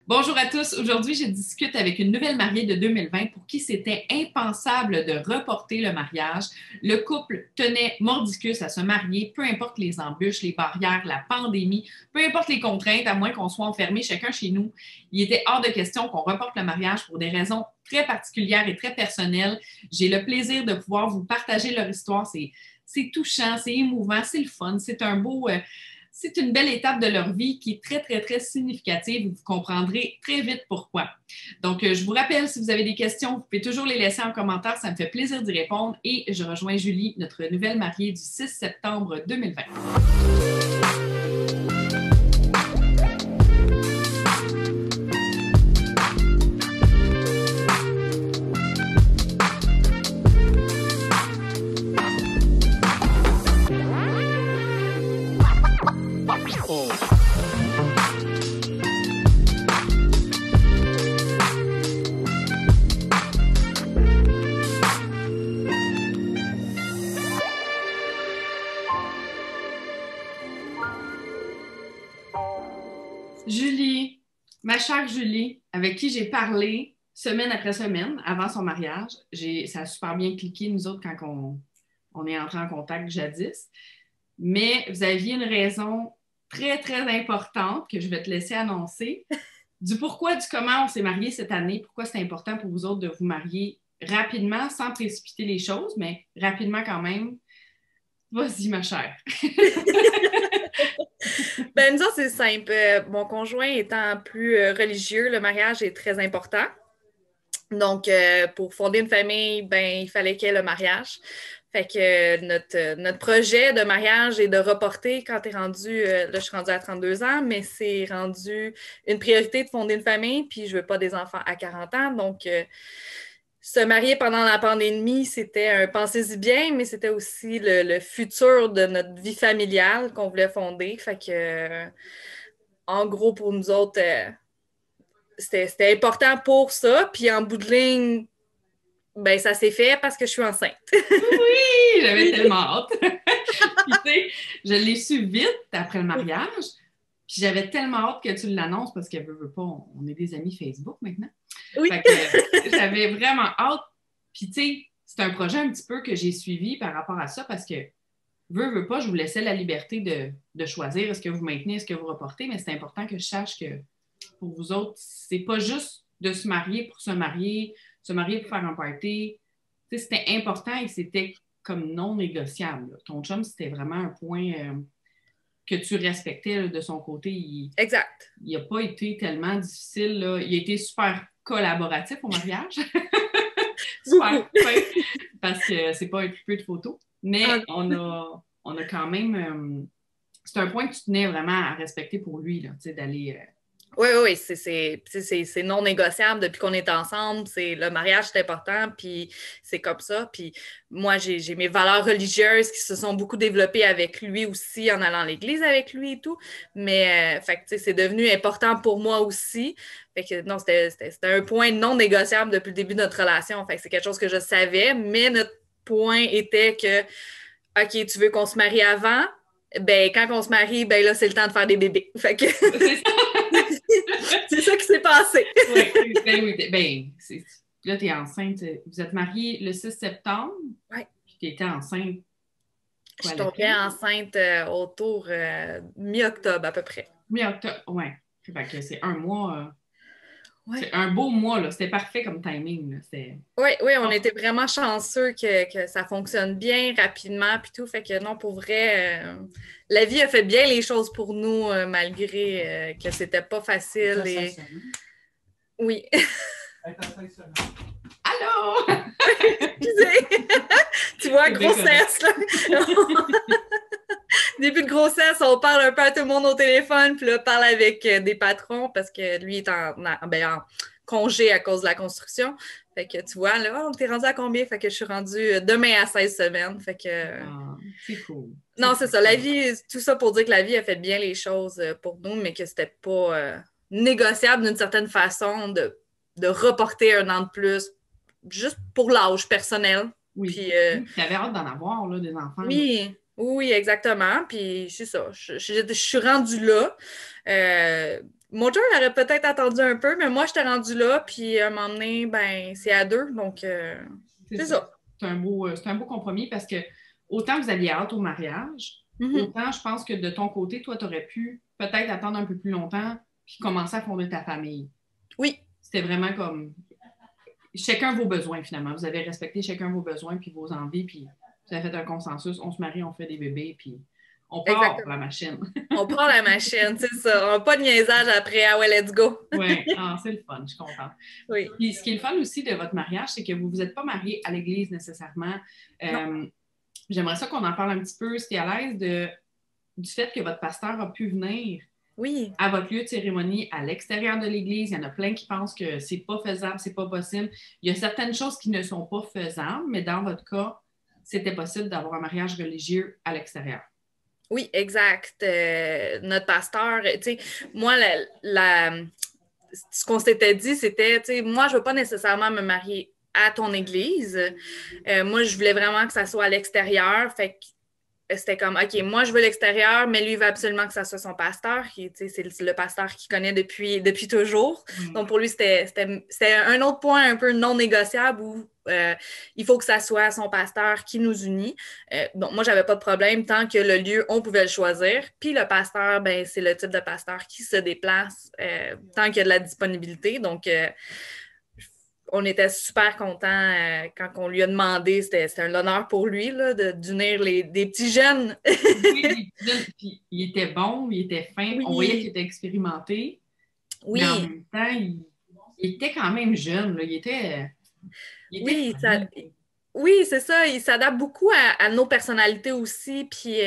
Bonjour à tous. Aujourd'hui, je discute avec une nouvelle mariée de 2020 pour qui c'était impensable de reporter le mariage. Le couple tenait mordicus à se marier, peu importe les embûches, les barrières, la pandémie, peu importe les contraintes, à moins qu'on soit enfermés chacun chez nous. Il était hors de question qu'on reporte le mariage pour des raisons très particulières et très personnelles. J'ai le plaisir de pouvoir vous partager leur histoire. C'est touchant, c'est émouvant, c'est le fun, c'est un beau... c'est une belle étape de leur vie qui est très, très, très significative. Vous comprendrez très vite pourquoi. Donc, je vous rappelle, si vous avez des questions, vous pouvez toujours les laisser en commentaire. Ça me fait plaisir d'y répondre. Et je rejoins Julie, notre nouvelle mariée du 6 septembre 2020. Julie, ma chère Julie, avec qui j'ai parlé semaine après semaine avant son mariage. Ça a super bien cliqué, nous autres, quand on est entrés en contact jadis. Mais vous aviez une raison très, très importante que je vais te laisser annoncer du pourquoi, du comment on s'est mariés cette année, pourquoi c'est important pour vous autres de vous marier rapidement, sans précipiter les choses, mais rapidement quand même. Vas-y, ma chère. Nous autres, c'est simple. Mon conjoint étant plus religieux, le mariage est très important. Donc, pour fonder une famille, il fallait qu'il y ait le mariage. Fait que notre projet de mariage est de reporter quand tu es rendu, là, je suis rendue à 32 ans, mais c'est rendu une priorité de fonder une famille, puis je veux pas des enfants à 40 ans. Donc, se marier pendant la pandémie, c'était un pensez-y bien, mais c'était aussi le futur de notre vie familiale qu'on voulait fonder. Fait que, en gros, pour nous autres, c'était important pour ça. Puis en bout de ligne, ça s'est fait parce que je suis enceinte. Oui, j'avais tellement hâte. Puis, tu sais, je l'ai su vite après le mariage. Puis j'avais tellement hâte que tu l'annonces parce que veut pas, on est des amis Facebook maintenant. Oui. Fait que j'avais vraiment hâte. Puis tu sais, c'est un projet un petit peu que j'ai suivi par rapport à ça parce que veut pas, je vous laissais la liberté de choisir est-ce que vous maintenez, est-ce que vous reportez, mais c'est important que je sache que pour vous autres, c'est pas juste de se marier pour se marier pour faire un party. Tu sais, c'était important et c'était comme non négociable. Là. Ton chum, c'était vraiment un point que tu respectais là, de son côté. Exact. Il n'a pas été tellement difficile. Là. Il a été super collaboratif au mariage. Super fin, parce que c'est pas un peu de photos. Mais on a quand même... c'est un point que tu tenais vraiment à respecter pour lui, là, d'aller... Oui, c'est non négociable depuis qu'on est ensemble. Le mariage, c'est important, puis c'est comme ça. Puis moi, j'ai mes valeurs religieuses qui se sont beaucoup développées avec lui aussi, en allant à l'église avec lui et tout. Mais fait que, c'est devenu important pour moi aussi. Fait que non, c'était un point non négociable depuis le début de notre relation. Fait que c'est quelque chose que je savais, mais notre point était que, OK, tu veux qu'on se marie avant? Quand on se marie, là, c'est le temps de faire des bébés. Fait que... C'est ça qui s'est passé. Oui. Là, tu es enceinte. Vous êtes mariés le 6 septembre. Oui. Puis tu étais enceinte. Je suis tombée enceinte autour mi-octobre à peu près. Mi-octobre, oui. C'est un mois. Ouais. C'est un beau mois, là. C'était parfait comme timing. Oui, on était vraiment chanceux que ça fonctionne bien rapidement puis tout. Fait que non, pour vrai, la vie a fait bien les choses pour nous, malgré que c'était pas facile. Et... Oui. Allô? Excusez! Tu vois, grossesse, là. Début de grossesse, on parle un peu à tout le monde au téléphone, puis là, on parle avec des patrons parce que lui est en congé à cause de la construction. Fait que tu vois, là, t'es rendu à combien? Fait que je suis rendue demain à 16 semaines. Fait que. C'est cool. Non, c'est ça. La vie, tout ça pour dire que la vie a fait bien les choses pour nous, mais que c'était pas négociable d'une certaine façon de reporter un an de plus, juste pour l'âge personnel. Oui. Puis, tu avais hâte d'en avoir, là, des enfants. Oui, exactement. Puis c'est ça. Je suis rendue là. Mon chum aurait peut-être attendu un peu, mais moi, j'étais rendue là, puis à un moment donné, ben, c'est à deux, donc C'est c'est ça. ça. C'est un beau compromis parce que autant vous aviez hâte au mariage, Mhm. autant je pense que de ton côté, toi, tu aurais pu peut-être attendre un peu plus longtemps puis commencer à fonder ta famille. Oui, C'était vraiment comme chacun vos besoins finalement. Vous avez respecté chacun vos besoins puis vos envies, puis vous avez fait un consensus. On se marie, on fait des bébés, puis on part pour exactement. la machine. On prend la machine, c'est ça. On n'a pas de niaisage après. Ah ouais, let's go. Oui, ah, c'est le fun, je suis contente. Oui. Puis ce qui est le fun aussi de votre mariage, c'est que vous ne vous êtes pas mariés à l'église nécessairement. Non. Euh, J'aimerais ça qu'on en parle un petit peu. Si tu es à l'aise du fait que votre pasteur a pu venir Oui. à votre lieu de cérémonie à l'extérieur de l'église. Il y en a plein qui pensent que c'est pas faisable, c'est pas possible. Il y a certaines choses qui ne sont pas faisables, mais dans votre cas, c'était possible d'avoir un mariage religieux à l'extérieur. Oui, exact. Notre pasteur, tu sais, moi, ce qu'on s'était dit, c'était, tu sais, moi, je ne veux pas nécessairement me marier à ton église. Moi, je voulais vraiment que ça soit à l'extérieur. Fait que c'était comme, OK, moi, je veux l'extérieur, mais lui, il veut absolument que ça soit son pasteur, qui, tu sais, c'est le pasteur qu'il connaît depuis toujours. Oui. Donc, pour lui, c'était un autre point un peu non négociable où il faut que ça soit son pasteur qui nous unit. Donc, moi, j'avais pas de problème tant que le lieu, on pouvait le choisir. Puis le pasteur, ben, c'est le type de pasteur qui se déplace tant qu'il y a de la disponibilité. Donc, on était super contents quand on lui a demandé, c'était un honneur pour lui là, d'unir des petits jeunes. Oui, des petits jeunes. Puis il était bon, il était fin. On voyait qu'il Oui, était expérimenté, mais en oui, même temps, il était quand même jeune. Là. Il était oui, funny. oui, c'est ça. Il s'adapte beaucoup à nos personnalités aussi. Puis,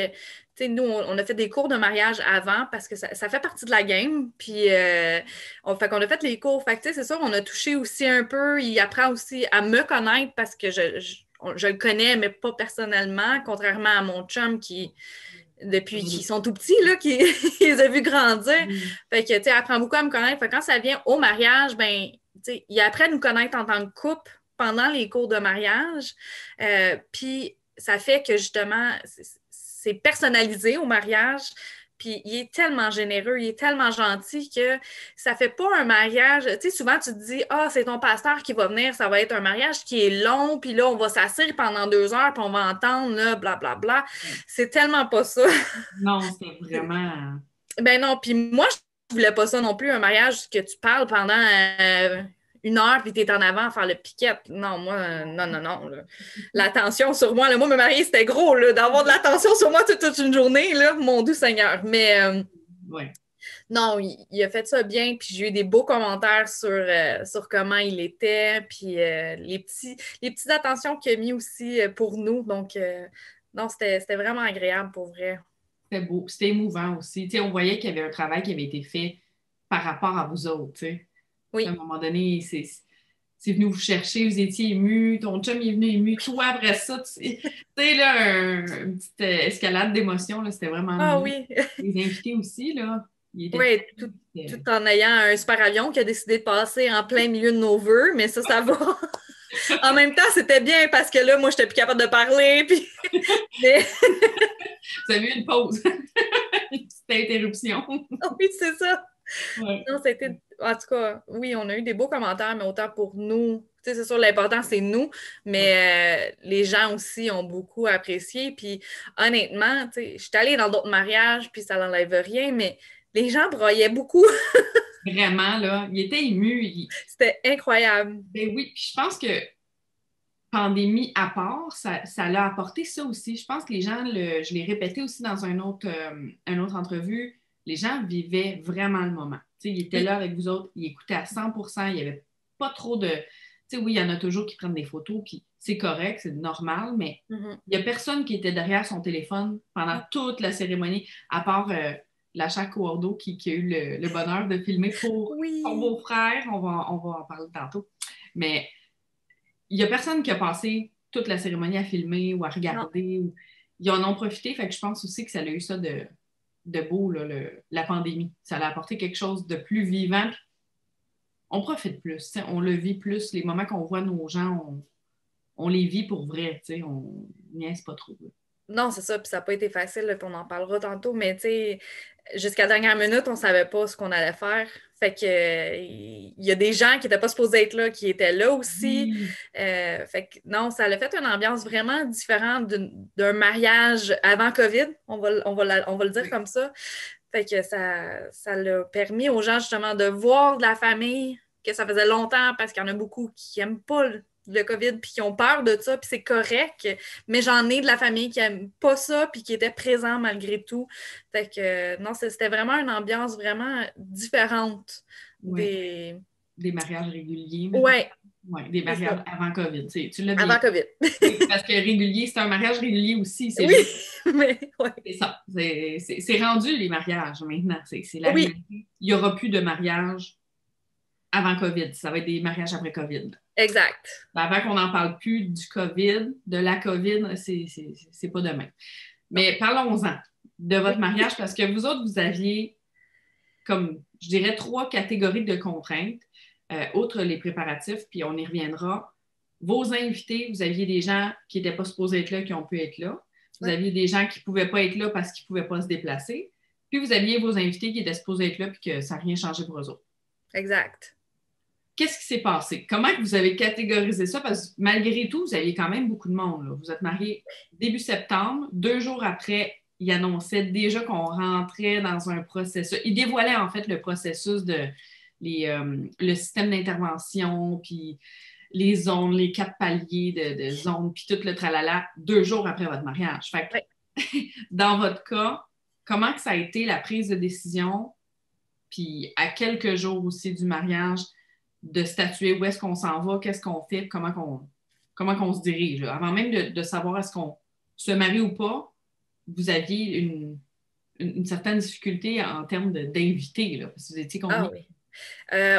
tu sais, nous, on a fait des cours de mariage avant parce que ça fait partie de la game. Puis, fait qu'on a fait les cours. Fait que, tu sais, c'est sûr, on a touché aussi un peu. Il apprend aussi à me connaître parce que je le connais, mais pas personnellement, contrairement à mon chum qui, depuis qu'ils sont tout petits, là, qui les a vus grandir. Oui. Fait que, tu sais, apprend beaucoup à me connaître. Fait que quand ça vient au mariage, ben, tu sais, il apprend à nous connaître en tant que couple pendant les cours de mariage. Puis, ça fait que, justement, c'est personnalisé au mariage. Puis, il est tellement généreux, il est tellement gentil que ça fait pas un mariage. Tu sais, souvent, tu te dis, ah, c'est ton pasteur qui va venir, ça va être un mariage qui est long, puis là, on va s'asseoir pendant 2 heures, puis on va entendre, là, blablabla. Bla, bla. C'est tellement pas ça. Non, c'était vraiment. Ben non, puis moi, je voulais pas ça non plus, un mariage que tu parles pendant 1 heure, puis t'es en avant à faire le piquette. Non, moi, non, non, non. Là. L'attention sur moi, là, moi, me marier, c'était gros, là, d'avoir de l'attention sur moi toute une journée, là, mon doux Seigneur. Mais Ouais. non, il a fait ça bien, puis j'ai eu des beaux commentaires sur comment il était, puis les petites attentions qu'il a mis aussi pour nous. Donc, non, c'était vraiment agréable pour vrai. C'était beau. C'était émouvant aussi. Tu sais, on voyait qu'il y avait un travail qui avait été fait par rapport à vous autres. Tu sais. À un Oui. moment donné, c'est venu vous chercher, vous étiez ému, ton chum est venu ému. Toi, après ça, tu sais, là, une petite escalade d'émotions, là, c'était vraiment Ah nice. oui. Les invités aussi, là, ils étaient Oui, tout en ayant un super avion qui a décidé de passer en plein milieu de nos vœux, mais ça va. En même temps, c'était bien parce que là, moi, j'étais plus capable de parler. Puis... Mais Vous avez eu une pause, une petite interruption. oui, c'est ça. Ouais. Non, c'était. En tout cas, oui, on a eu des beaux commentaires, mais autant pour nous. Tu sais, c'est sûr, l'important, c'est nous, Ouais. mais les gens aussi ont beaucoup apprécié. Puis honnêtement, tu sais, je suis allée dans d'autres mariages, puis ça n'enlève rien, mais les gens braillaient beaucoup. Vraiment, là, il était ému. C'était incroyable. Ben oui, puis je pense que pandémie à part, ça l'a apporté ça aussi. Je pense que les gens, je l'ai répété aussi dans une autre entrevue, les gens vivaient vraiment le moment. Tu sais, ils étaient Oui. là avec vous autres, ils écoutaient à 100%, il n'y avait pas trop de... Tu sais, oui, il y en a toujours qui prennent des photos, puis c'est correct, c'est normal, mais Mhm. il n'y a personne qui était derrière son téléphone pendant toute la cérémonie, à part la chère Coordo qui a eu le bonheur de filmer pour son Oui. beau-frère. On va en parler tantôt. Mais il n'y a personne qui a passé toute la cérémonie à filmer ou à Non. regarder. Ils en ont profité, fait que je pense aussi que ça a eu ça de beau, là, la pandémie. Ça a apporté quelque chose de plus vivant. On profite plus, t'sais, on le vit plus. Les moments qu'on voit nos gens, on les vit pour vrai, t'sais, on niaise pas trop. Là. Non, c'est ça, puis ça n'a pas été facile, là, puis on en parlera tantôt, mais tu sais, jusqu'à la dernière minute, on ne savait pas ce qu'on allait faire. Fait que, il y a des gens qui n'étaient pas supposés être là, qui étaient là aussi. Oui. Fait que non, ça a fait une ambiance vraiment différente d'un mariage avant COVID, on va le dire Oui. comme ça. Fait que ça l'a permis aux gens justement de voir de la famille, que ça faisait longtemps, parce qu'il y en a beaucoup qui n'aiment pas le COVID, puis qui ont peur de ça, puis c'est correct, mais j'en ai de la famille qui n'aime pas ça, puis qui était présent malgré tout. Fait que non, c'était vraiment une ambiance vraiment différente Oui. des... Des mariages réguliers, mettons. Ouais, Oui, des c'est mariages ça. avant COVID. Tu l'as bien Avant COVID. dit. Parce que régulier, c'est un mariage régulier aussi. C'est Oui, juste, mais ouais. c'est ça. C'est rendu les mariages maintenant. C'est la Oui, réalité. Il n'y aura plus de mariage avant COVID. Ça va être des mariages après COVID. exact. Avant qu'on n'en parle plus du COVID, de la COVID, c'est pas demain. Non. Mais parlons-en de votre Oui. mariage parce que vous autres, vous aviez comme, je dirais, 3 catégories de contraintes, outre les préparatifs, puis on y reviendra. Vos invités, vous aviez des gens qui n'étaient pas supposés être là, qui ont pu être là. Vous Ouais, aviez des gens qui ne pouvaient pas être là parce qu'ils ne pouvaient pas se déplacer. Puis vous aviez vos invités qui étaient supposés être là, puis que ça n'a rien changé pour eux autres. exact. Qu'est-ce qui s'est passé? Comment vous avez catégorisé ça? Parce que malgré tout, vous aviez quand même beaucoup de monde, là. Vous êtes mariés début septembre. 2 jours après, il annonçait déjà qu'on rentrait dans un processus. Il dévoilait en fait le processus de le système d'intervention, puis les zones, les 4 paliers de zones, puis tout le tralala, 2 jours après votre mariage. Fait Ouais. que, dans votre cas, comment que ça a été la prise de décision, puis à quelques jours aussi du mariage, de statuer où est-ce qu'on s'en va, qu'est-ce qu'on fait, comment qu'on se dirige. Là. Avant même de savoir est-ce qu'on se marie ou pas, vous aviez une certaine difficulté en termes d'invités, là, parce que vous étiez Ah combien? oui.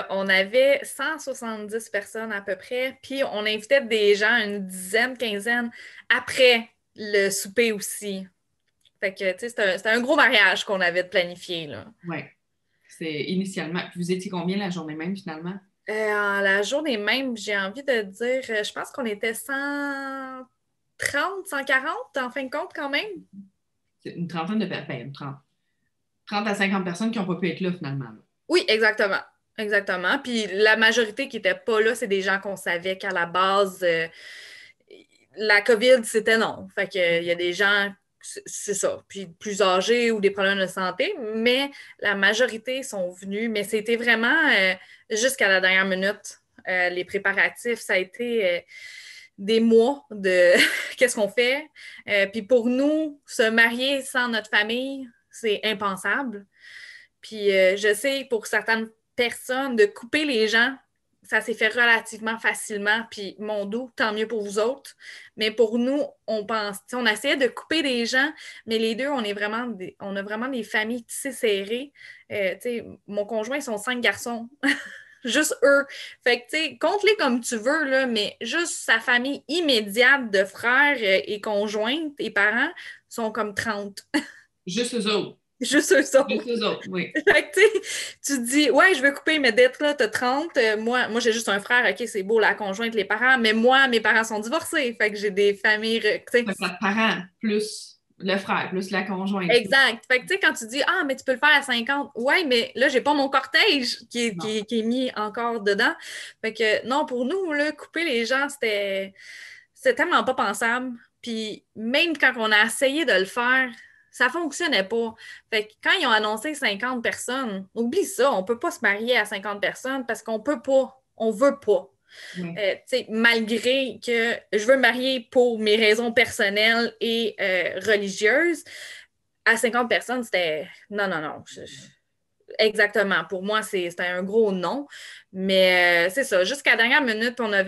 On avait 170 personnes à peu près, puis on invitait des gens, une dizaine, quinzaine, après le souper aussi. Fait que, tu sais, c'était un gros mariage qu'on avait de planifié, là. Oui, c'est initialement. Puis vous étiez combien la journée même, finalement? La journée même, j'ai envie de dire, je pense qu'on était 130, 140 en fin de compte quand même. C'est une trentaine de personnes, ben, 30 à 50 personnes qui n'ont pas pu être là, finalement. Là. Oui, exactement. Exactement. Puis la majorité qui n'était pas là, c'est des gens qu'on savait qu'à la base, la COVID, c'était non. Fait que, il y a des gens, c'est ça, puis plus âgés ou des problèmes de santé, mais la majorité sont venus. Mais c'était vraiment jusqu'à la dernière minute. Les préparatifs, ça a été des mois de qu'est-ce qu'on fait. Puis pour nous, se marier sans notre famille, c'est impensable. Puis je sais, pour certaines personnes, de couper les gens, ça s'est fait relativement facilement. Puis mon doux, tant mieux pour vous autres. Mais pour nous, on pense, on essayait de couper des gens, mais les deux, on a vraiment des familles tissées serrées. Mon conjoint, ils sont 5 garçons. Juste eux. Fait que, tu sais, compte-les comme tu veux, là, mais juste sa famille immédiate de frères et conjointes et parents sont comme 30. Juste eux autres. Juste eux Juste autres. eux autres, oui. Fait que, tu sais, tu te dis, ouais, je veux couper, mais d'être là, t'as 30. Moi j'ai juste un frère, OK, c'est beau, la conjointe, les parents, mais moi, mes parents sont divorcés. Fait que j'ai des familles, tu sais. Fait que 4 parents, plus le frère, plus la conjointe. Exact. Fait que, tu sais, quand tu dis, ah, mais tu peux le faire à 50, ouais, mais là, j'ai pas mon cortège Non. qui est mis encore dedans. Fait que, non, pour nous, là, couper les gens, c'était tellement pas pensable. Puis, même quand on a essayé de le faire, ça fonctionnait pas. Fait que quand ils ont annoncé 50 personnes, oublie ça, on peut pas se marier à 50 personnes parce qu'on peut pas, on veut pas. Oui. Malgré que je veux me marier pour mes raisons personnelles et religieuses, à 50 personnes, c'était non, non, non. Exactement. Pour moi, c'était un gros non. Mais c'est ça. Jusqu'à la dernière minute, on a eu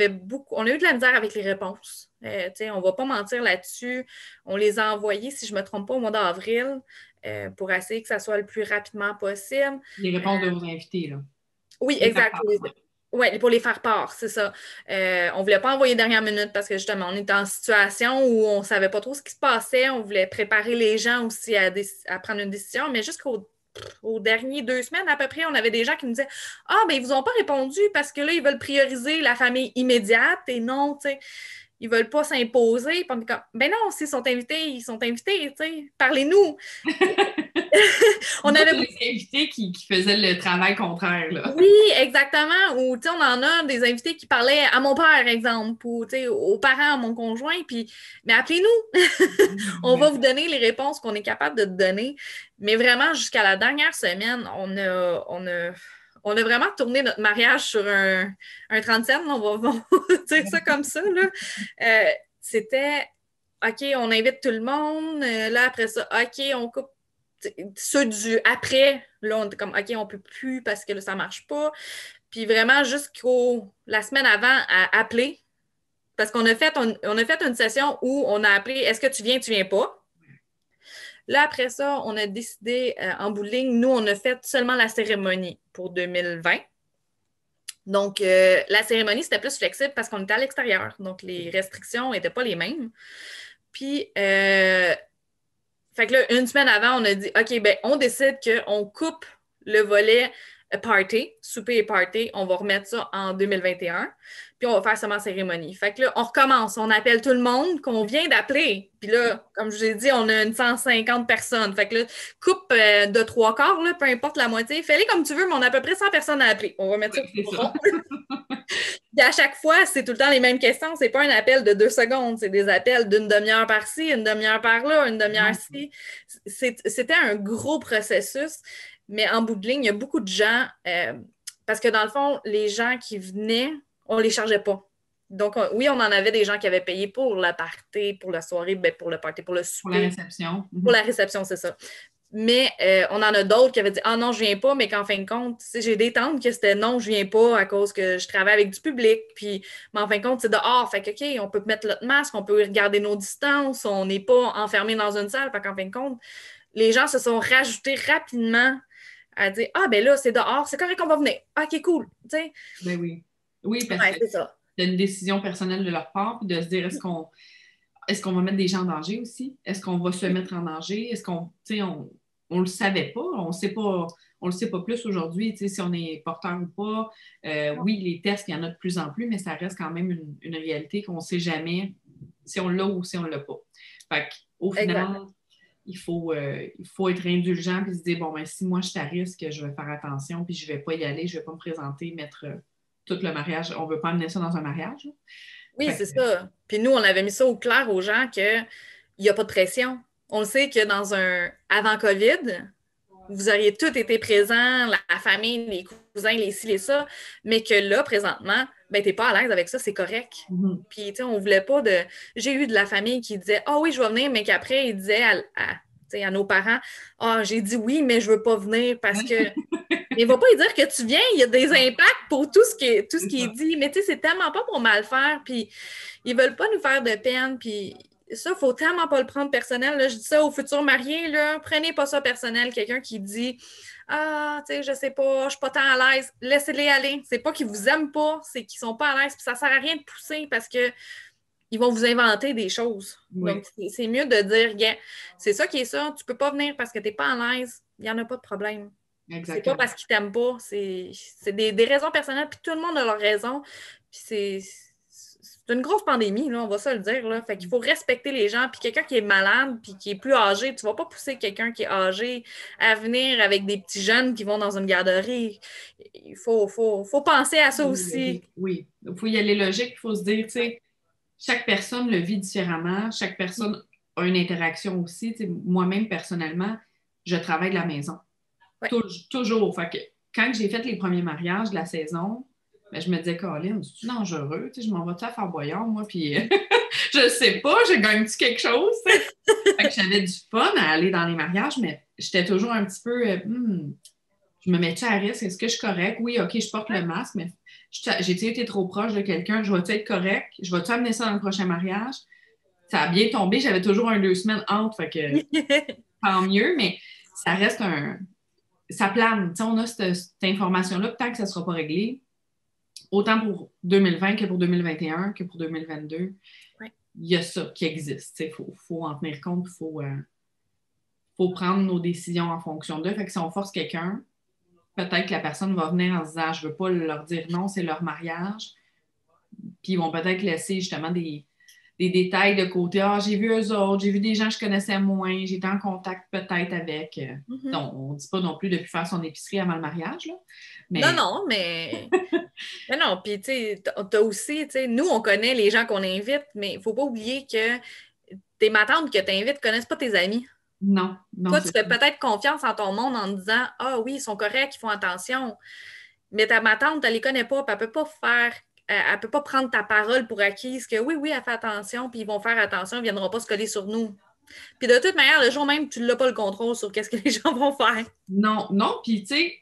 de la misère avec les réponses. On ne va pas mentir là-dessus. On les a envoyées, si je ne me trompe pas, au mois d'avril pour essayer que ça soit le plus rapidement possible. Les réponses de vos invités, là. Oui, Les faire exact. part, ouais. Oui, pour les faire part, c'est ça. On ne voulait pas envoyer dernière minute parce que justement, on était en situation où on ne savait pas trop ce qui se passait. On voulait préparer les gens aussi à prendre une décision, mais aux derniers 2 semaines à peu près, on avait des gens qui nous disaient ah, ben ils vous ont pas répondu parce que là, ils veulent prioriser la famille immédiate et non, tu sais. ils veulent pas s'imposer. Puis on est comme, ben non, s'ils sont invités, ils sont invités, tu sais, parlez-nous. On avait les invités qui faisaient le travail contraire, là. Oui, exactement. Ou, tu sais, on en a des invités qui parlaient à mon père, exemple, ou, tu sais, aux parents, à mon conjoint, puis, mais appelez-nous. On va vous donner les réponses qu'on est capable de te donner. Mais vraiment, jusqu'à la dernière semaine, on a vraiment tourné notre mariage sur un 30 cents, on va dire ça comme ça, là. C'était, OK, on invite tout le monde. Là, après ça, OK, on coupe ceux du après, là, on était comme, OK, on peut plus parce que là, ça marche pas. Puis vraiment, la semaine avant, à appeler, parce qu'on a fait une session où on a appelé, est-ce que tu viens pas? Là, après ça, on a décidé, en bout de ligne, nous, on a fait seulement la cérémonie pour 2020. Donc, la cérémonie, c'était plus flexible parce qu'on était à l'extérieur. Donc, les restrictions n'étaient pas les mêmes. Puis, fait que là, une semaine avant, on a dit, OK, ben, on décide qu'on coupe le volet party, souper et party. On va remettre ça en 2021. Puis on va faire seulement cérémonie. Fait que là, on recommence. On appelle tout le monde qu'on vient d'appeler. Puis là, comme je vous ai dit, on a une 150 personnes. Fait que là, coupe de 3/4, là, peu importe la moitié. Fais-les comme tu veux, mais on a à peu près 100 personnes à appeler. On va mettre ça au fond. Puis à chaque fois, c'est tout le temps les mêmes questions. C'est pas un appel de 2 secondes, c'est des appels d'une demi-heure par-ci, une demi-heure par-là, une demi-heure-ci. C'était un gros processus, mais en bout de ligne, il y a beaucoup de gens, parce que dans le fond, les gens qui venaient, on ne les chargeait pas. Donc, oui, on en avait des gens qui avaient payé pour la party, pour la soirée, ben, pour le party, pour le souper. Pour la réception. Pour la réception, c'est ça. Mais on en a d'autres qui avaient dit « Ah non, je viens pas », mais qu'en fin de compte, j'ai des tantes que c'était « Non, je viens pas à cause que je travaille avec du public. » Puis, mais en fin de compte, c'est dehors. Fait que, OK, on peut mettre notre masque, on peut regarder nos distances, on n'est pas enfermé dans une salle. Fait qu'en fin de compte, les gens se sont rajoutés rapidement à dire « Ah, ben là, c'est dehors, c'est correct, on va venir. OK, cool. » Tu sais? Ben oui. Oui, parce Ouais, que c'est ça. c'est une décision personnelle de leur part, puis de se dire est-ce qu'on va mettre des gens en danger aussi? Est-ce qu'on va se mettre en danger? Est-ce qu'on, tu sais, on le savait pas, on le sait pas plus aujourd'hui, tu sais, si on est porteur ou pas. Oui, les tests, il y en a de plus en plus, mais ça reste quand même une réalité qu'on ne sait jamais si on l'a ou si on ne l'a pas. Fait qu'au final, Exact. il faut être indulgent et se dire, bon, ben, si moi je suis à risque, je vais faire attention, puis je ne vais pas y aller, je ne vais pas me présenter, mettre tout le mariage. On ne veut pas amener ça dans un mariage, là. Oui, Fait c'est que, ça. Puis nous, on avait mis ça au clair aux gens qu'il n'y a pas de pression. On le sait que dans un avant COVID, vous auriez tous été présents, la famille, les cousins, les ci, les ça, mais que là, présentement, ben, t'es pas à l'aise avec ça, c'est correct. mhm. Puis, tu sais, on voulait pas de... J'ai eu de la famille qui disait « Ah oui, je vais venir », mais qu'après, ils disaient tu sais, à nos parents « Ah, j'ai dit oui, mais je veux pas venir parce que... » Mais il ne va pas lui dire que tu viens, il y a des impacts pour tout ce qui est dit, mais tu sais, c'est tellement pas pour mal faire, puis ils veulent pas nous faire de peine, puis ça, il faut tellement pas le prendre personnel. Là. Je dis ça aux futurs mariés, là, prenez pas ça personnel. Quelqu'un qui dit Ah, tu sais, je sais pas, je suis pas tant à l'aise, laissez-les aller. C'est pas qu'ils vous aiment pas, c'est qu'ils sont pas à l'aise, puis ça sert à rien de pousser parce que ils vont vous inventer des choses. Oui, Donc, c'est mieux de dire, yeah, c'est ça qui est ça, tu peux pas venir parce que t'es pas à l'aise, il y en a pas de problème. C'est pas exactement. parce qu'ils t'aiment pas, c'est des raisons personnelles, puis tout le monde a leurs raisons. Puis c'est une grosse pandémie, là, on va se le dire. Là. Fait qu'il faut respecter les gens. Puis quelqu'un qui est malade, puis qui est plus âgé, tu vas pas pousser quelqu'un qui est âgé à venir avec des petits jeunes qui vont dans une garderie. Il faut penser à ça aussi. Oui, il faut y aller logique, il faut se dire, tu sais, chaque personne le vit différemment, chaque personne a une interaction aussi. Tu sais, moi-même, personnellement, je travaille de la maison. Ouais. Toujours. Fait que quand j'ai fait les premiers mariages de la saison, ben, je me disais, Colin, c'est-tu dangereux? Tu sais, je m'en vais-tu à Fort Boyard, moi? Puis je sais pas, je gagne-tu quelque chose? Tu sais? Fait que j'avais du fun à aller dans les mariages, mais j'étais toujours un petit peu, je me mets-tu à risque? Est-ce que je suis correcte? Oui, OK, je porte le masque, mais j'ai-tu été trop proche de quelqu'un? Je vais-tu être correcte? Je vais-tu amener ça dans le prochain mariage? Ça a bien tombé, j'avais toujours 2 semaines entre, fait que tant mieux, mais ça reste ça plane. T'sais, on a cette information-là, tant que ça ne sera pas réglé, autant pour 2020 que pour 2021, que pour 2022, Ouais. il y a ça qui existe. Il faut en tenir compte, faut prendre nos décisions en fonction d'eux. Fait que si on force quelqu'un, peut-être que la personne va venir en se disant je ne veux pas leur dire non, c'est leur mariage. Puis ils vont peut-être laisser justement des des détails de côté. Ah, j'ai vu eux autres, j'ai vu des gens que je connaissais moins, j'étais en contact peut-être avec. On ne dit pas non plus de plus faire son épicerie avant le mariage, là. Non, Mais non, mais non, puis tu sais, t'as aussi, tu sais, nous, on connaît les gens qu'on invite, mais il ne faut pas oublier que tes matantes que tu invites ne connaissent pas tes amis. non, non, Toi, tu c'est fais ça. peut-être confiance en ton monde en disant ah oui, ils sont corrects, ils font attention. Mais ta matante, elle les connaît pas, puis elle peut pas faire, elle peut pas prendre ta parole pour acquise que oui, oui, elle fait attention, puis ils vont faire attention, ils viendront pas se coller sur nous. Puis de toute manière, le jour même, tu n'as pas le contrôle sur qu'est-ce que les gens vont faire. Non, non, puis tu sais,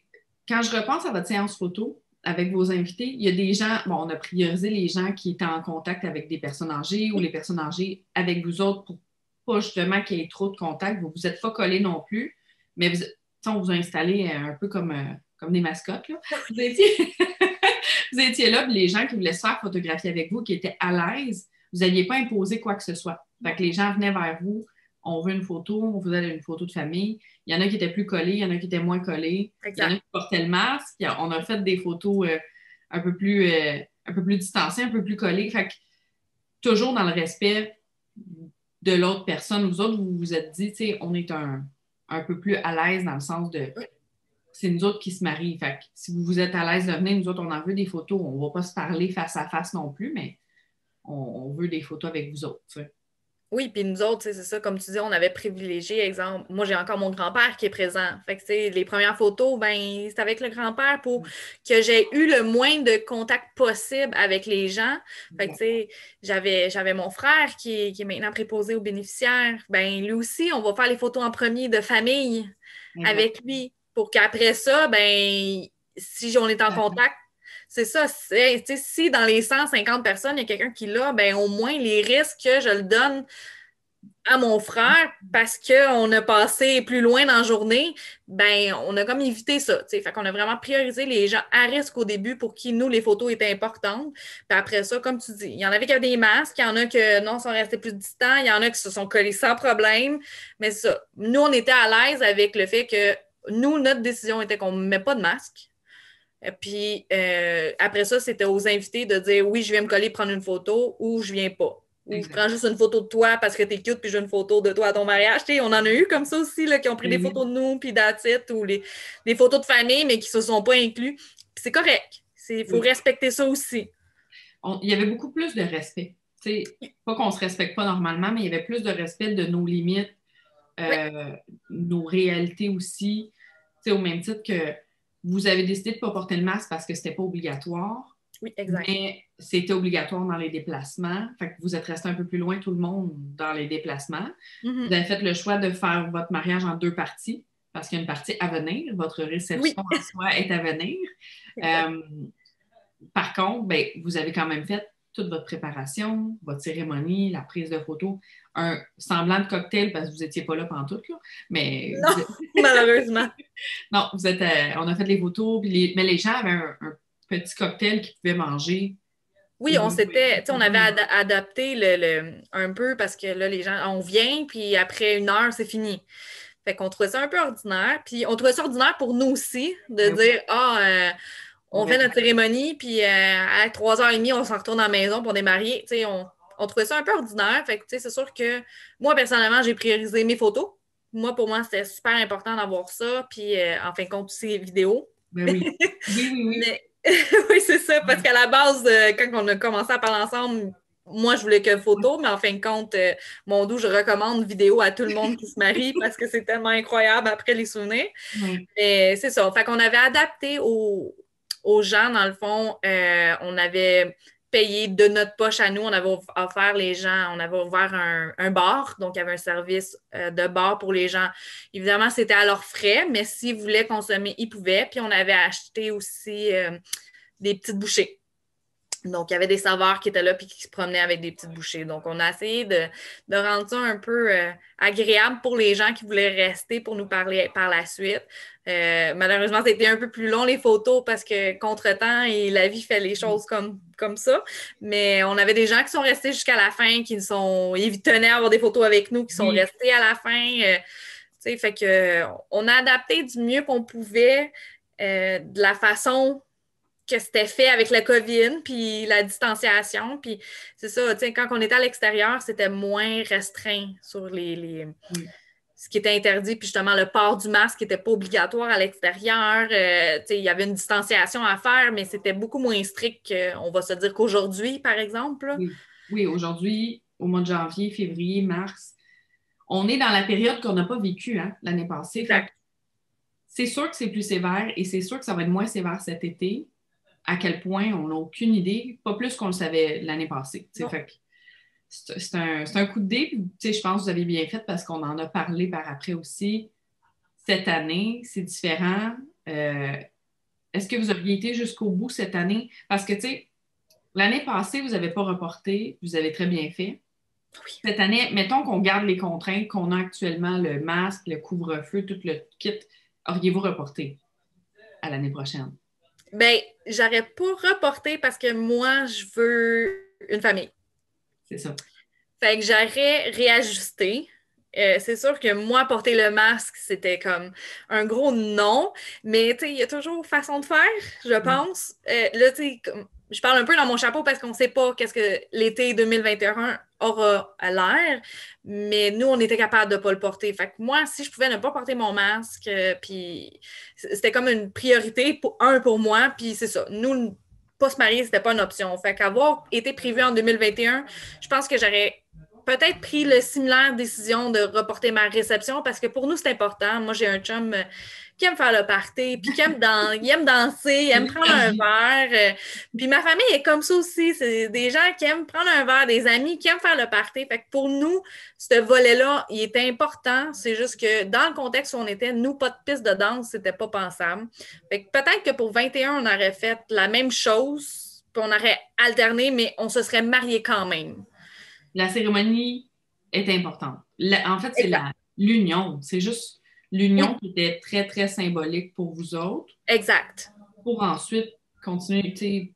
quand je repense à votre séance photo avec vos invités, il y a des gens, bon, on a priorisé les gens qui étaient en contact avec des personnes âgées ou les personnes âgées avec vous autres pour pas justement qu'il y ait trop de contact. Vous vous êtes pas collés non plus, mais tu sais, on vous a installé un peu comme des mascottes, là. Vous étiez, vous étiez là, puis les gens qui voulaient se faire photographier avec vous, qui étaient à l'aise, vous n'alliez pas imposer quoi que ce soit. Fait que les gens venaient vers vous, on veut une photo, on vous donne une photo de famille. Il y en a qui étaient plus collés, il y en a qui étaient moins collés. Il y en a Exact. qui portaient le masque. On a fait des photos un peu plus distancées, un peu plus collées. Fait que, toujours dans le respect de l'autre personne. Vous autres, vous vous êtes dit, tu sais, on est un peu plus à l'aise dans le sens de c'est nous autres qui se marient. Fait que si vous êtes à l'aise de venir, nous autres, on en veut des photos. On ne va pas se parler face à face non plus, mais on veut des photos avec vous autres. Tu sais. Oui, puis nous autres, c'est ça, comme tu dis, on avait privilégié, exemple, moi j'ai encore mon grand-père qui est présent. Fait que, tu sais, les premières photos, ben, c'est avec le grand-père pour que j'ai eu le moins de contact possible avec les gens. Fait que, tu sais, j'avais mon frère qui est maintenant préposé aux bénéficiaires. Ben, lui aussi, on va faire les photos en premier de famille Exact. avec lui pour qu'après ça, ben, si on est en contact, c'est ça, si dans les 150 personnes, il y a quelqu'un qui l'a, ben au moins les risques que je le donne à mon frère parce qu'on a passé plus loin dans la journée, ben on a comme évité ça. T'sais. Fait qu'on a vraiment priorisé les gens à risque au début pour qui, nous, les photos étaient importantes. Puis après ça, comme tu dis, il y en avait qui avaient des masques, il y en a que non, sont restés plus distants, il y en a qui se sont collés sans problème. Mais ça, nous, on était à l'aise avec le fait que nous, notre décision était qu'on ne met pas de masque. Puis après ça, c'était aux invités de dire oui, je viens me coller, prendre une photo ou je viens pas. Ou je Exact. prends juste une photo de toi parce que t'es cute, puis j'ai une photo de toi à ton mariage. T'sais, on en a eu comme ça aussi, là, qui ont pris des Mais oui. photos de nous, puis that's it, ou des photos de famille, mais qui ne se sont pas inclus. Puis c'est correct. Il faut Oui. respecter ça aussi. Il y avait beaucoup plus de respect. T'sais, pas qu'on se respecte pas normalement, mais il y avait plus de respect de nos limites, Oui, nos réalités aussi. T'sais, au même titre que vous avez décidé de ne pas porter le masque parce que c'était pas obligatoire, oui, exact. mais c'était obligatoire dans les déplacements. Fait que vous êtes resté un peu plus loin, tout le monde, dans les déplacements. Mhm. Vous avez fait le choix de faire votre mariage en deux parties parce qu'il y a une partie à venir. Votre Oui, réception en soi est à venir. exact. Euh, Par contre, ben, vous avez quand même fait toute votre préparation, votre cérémonie, la prise de photos, un semblant de cocktail parce que vous n'étiez pas là pendant tout, là, mais Non, malheureusement. non, on a fait les photos, puis mais les gens avaient un petit cocktail qu'ils pouvaient manger. Oui, Ou, on avait adapté un peu parce que là, les gens, on vient, puis après une heure, c'est fini. Fait qu'on trouvait ça un peu ordinaire. Puis on trouvait ça ordinaire pour nous aussi, de ben oui, dire, on on fait reste. notre cérémonie, puis à 3h30, on s'en retourne à la maison pour on est mariés. Tu sais, on trouvait ça un peu ordinaire. Fait que, tu sais, c'est sûr que moi, personnellement, j'ai priorisé mes photos. Moi, pour moi, c'était super important d'avoir ça. Puis, en fin de compte, aussi les vidéos. Ben oui. Oui, oui, oui. Mais oui, c'est ça, parce qu'à la base, quand on a commencé à parler ensemble, moi, je voulais que photo, mais en fin de compte, mon doux, je recommande vidéo à tout le monde qui se marie parce que c'est tellement incroyable après les souvenirs. Oui. Mais c'est ça. Fait qu'on avait adapté aux gens, dans le fond, on avait payé de notre poche à nous, on avait offert les gens, on avait ouvert un bar, donc il y avait un service de bar pour les gens. Évidemment, c'était à leurs frais, mais s'ils voulaient consommer, ils pouvaient. Puis on avait acheté aussi des petites bouchées. Donc, il y avait des saveurs qui étaient là puis qui se promenaient avec des petites bouchées. Donc, on a essayé de rendre ça un peu agréable pour les gens qui voulaient rester pour nous parler par la suite. Malheureusement, c'était un peu plus long les photos parce que contre-temps et la vie fait les choses comme ça. Mais on avait des gens qui sont restés jusqu'à la fin, ils tenaient à avoir des photos avec nous, qui sont Oui. restés à la fin. Fait que on a adapté du mieux qu'on pouvait de la façon que c'était fait avec le COVID, puis la distanciation. Puis c'est ça, tu sais, quand on était à l'extérieur, c'était moins restreint sur ce qui était interdit. Puis justement, le port du masque n'était pas obligatoire à l'extérieur. Tu sais, il y avait une distanciation à faire, mais c'était beaucoup moins strict qu'on va se dire qu'aujourd'hui, par exemple. Là. Oui, oui, aujourd'hui, au mois de janvier, février, mars, on est dans la période qu'on n'a pas vécue hein, l'année passée. Fait que Exact. c'est sûr que c'est plus sévère et c'est sûr que ça va être moins sévère cet été. À quel point, on n'a aucune idée, pas plus qu'on le savait l'année passée. Fait que c'est un coup de dé. Puis, je pense que vous avez bien fait parce qu'on en a parlé par après aussi. Cette année, c'est différent. Euh, Est-ce que vous auriez été jusqu'au bout cette année? Parce que, tu sais, l'année passée, vous n'avez pas reporté, vous avez très bien fait. Oui. Cette année, mettons qu'on garde les contraintes qu'on a actuellement, le masque, le couvre-feu, tout le kit, auriez-vous reporté à l'année prochaine? Ben, j'aurais pas reporté parce que moi, je veux une famille. C'est ça. Fait que j'aurais réajusté. C'est sûr que moi, porter le masque, c'était comme un gros non, mais tu sais, il y a toujours façon de faire, je pense. Là, tu sais, je parle un peu dans mon chapeau parce qu'on ne sait pas qu'est-ce que l'été 2021 aura à l'air, mais nous, on était capable de ne pas le porter. Fait que moi, si je pouvais ne pas porter mon masque, puis c'était comme une priorité, pour moi, puis c'est ça. Nous, pas se marier, c'était pas une option. Fait qu'avoir été prévu en 2021, je pense que j'aurais peut-être pris le similaire décision de reporter ma réception parce que pour nous, c'est important. Moi, j'ai un chum qui aime faire le party, puis il aime danser, il aime prendre un verre. Puis ma famille est comme ça aussi. C'est des gens qui aiment prendre un verre, des amis qui aiment faire le party. Fait que pour nous, ce volet-là, il était important. C'est juste que dans le contexte où on était, nous, pas de piste de danse, c'était pas pensable. Fait que peut-être que pour 21, on aurait fait la même chose, puis on aurait alterné, mais on se serait mariés quand même. La cérémonie est importante. En fait, c'est Exact. l'union. C'est juste Oui, l'union qui était très, très symbolique pour vous autres exact. pour ensuite continuer, tu sais,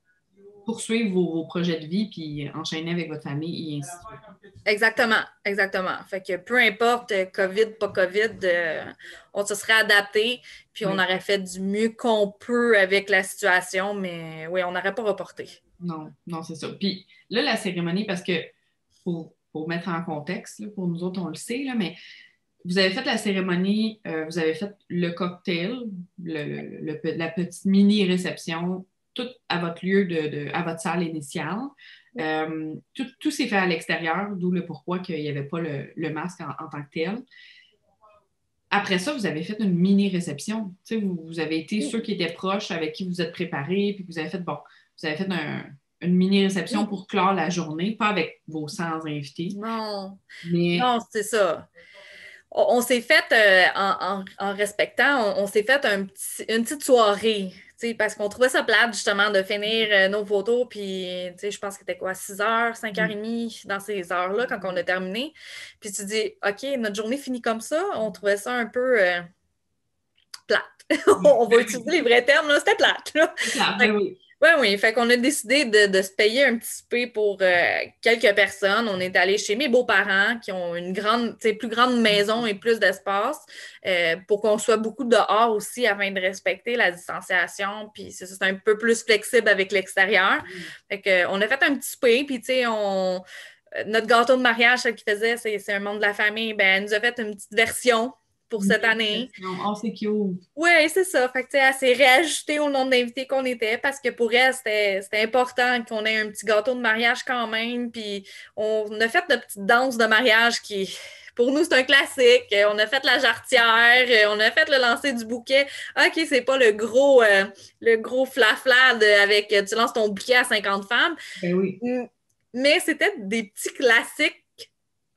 poursuivre vos projets de vie puis enchaîner avec votre famille et ainsi de suite. Exactement, exactement. Fait que peu importe COVID, pas COVID, on se serait adapté, puis on Oui. aurait fait du mieux qu'on peut avec la situation, mais oui, on n'aurait pas reporté. Non, non, c'est ça. Puis là, la cérémonie, parce que pour mettre en contexte, là, pour nous autres, on le sait, là, mais vous avez fait la cérémonie, vous avez fait le cocktail, la petite mini-réception, tout à votre lieu, à votre salle initiale. Tout s'est fait à l'extérieur, d'où le pourquoi qu'il n'y avait pas le masque en tant que tel. Après ça, vous avez fait une mini-réception. Tu sais, vous avez été ceux qui étaient proches, avec qui vous êtes préparés, puis vous avez fait, bon, vous avez fait une mini-réception Oui. pour clore la journée, pas avec vos 100 invités, Non, mais non, c'est ça. On s'est fait, en respectant, on s'est fait une petite soirée, tu sais, parce qu'on trouvait ça plate, justement, de finir nos photos, puis, tu sais, je pense que c'était quoi, 6 heures, 5h30 dans ces heures-là, quand on a terminé. Puis tu dis, OK, notre journée finit comme ça. On trouvait ça un peu plate. On va utiliser les vrais termes, là, c'était plate, là. c'est clair, Fait ben oui. oui, oui. Fait qu'on a décidé de se payer un petit souper pour quelques personnes. On est allé chez mes beaux-parents qui ont une grande, plus grande maison et plus d'espace pour qu'on soit beaucoup dehors aussi afin de respecter la distanciation. Puis c'est un peu plus flexible avec l'extérieur. Fait qu'on a fait un petit souper, puis tu sais, notre gâteau de mariage, celle qui faisait, c'est un membre de la famille, ben, elle nous a fait une petite version pour cette année. Oh, c'est cute. Oui, c'est ça. Fait que, tu sais, elle s'est réajustée au nombre d'invités qu'on était parce que pour elle, c'était important qu'on ait un petit gâteau de mariage quand même. Puis on a fait notre petite danse de mariage qui, pour nous, c'est un classique. On a fait la jarretière, on a fait le lancer du bouquet. OK, c'est pas le gros flafla avec tu lances ton bouquet à 50 femmes. Ben oui. Mais c'était des petits classiques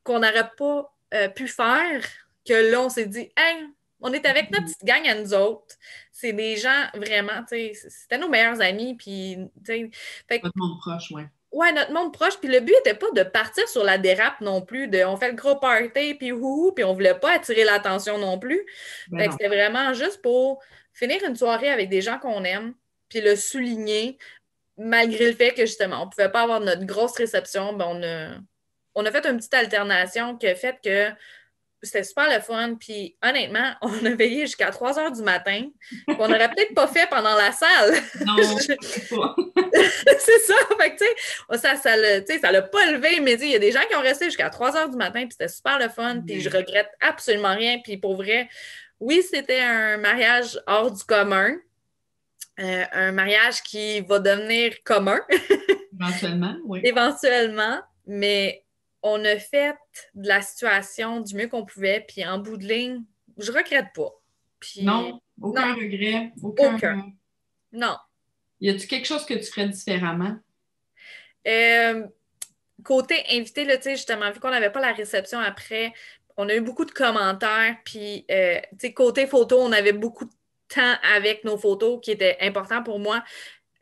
qu'on n'aurait pas pu faire que là, on s'est dit, hey, on est avec notre petite gang à nous autres. C'est des gens vraiment, tu sais, c'était nos meilleurs amis. Puis, tu sais, fait Votre monde proche, ouais. ouais, notre monde proche. Puis le but n'était pas de partir sur la dérape non plus, on fait le gros party, puis ouhou, puis on voulait pas attirer l'attention non plus. Ben Fait que non. c'était vraiment juste pour finir une soirée avec des gens qu'on aime, puis le souligner, malgré le fait que justement, on pouvait pas avoir notre grosse réception, ben on a fait une petite alternation qui a fait que c'était super le fun. Puis honnêtement, on a veillé jusqu'à 3 heures du matin. On n'aurait peut-être pas fait pendant la salle. Non, peut-être pas. C'est ça. Fait que, tu sais, ça l'a pas levé, mais il y a des gens qui ont resté jusqu'à 3 heures du matin, puis c'était super le fun. Puis je regrette absolument rien. Puis pour vrai, oui, c'était un mariage hors du commun. Un mariage qui va devenir commun. Éventuellement, oui. Éventuellement, mais on a fait de la situation du mieux qu'on pouvait, puis en bout de ligne, je regrette pas. Puis, Non, aucun non, regret, aucun. Non. Y a-tu quelque chose que tu ferais différemment? Côté invité, là, tu sais, justement, vu qu'on n'avait pas la réception après, on a eu beaucoup de commentaires, puis, tu sais, côté photo, on avait beaucoup de temps avec nos photos qui était important pour moi.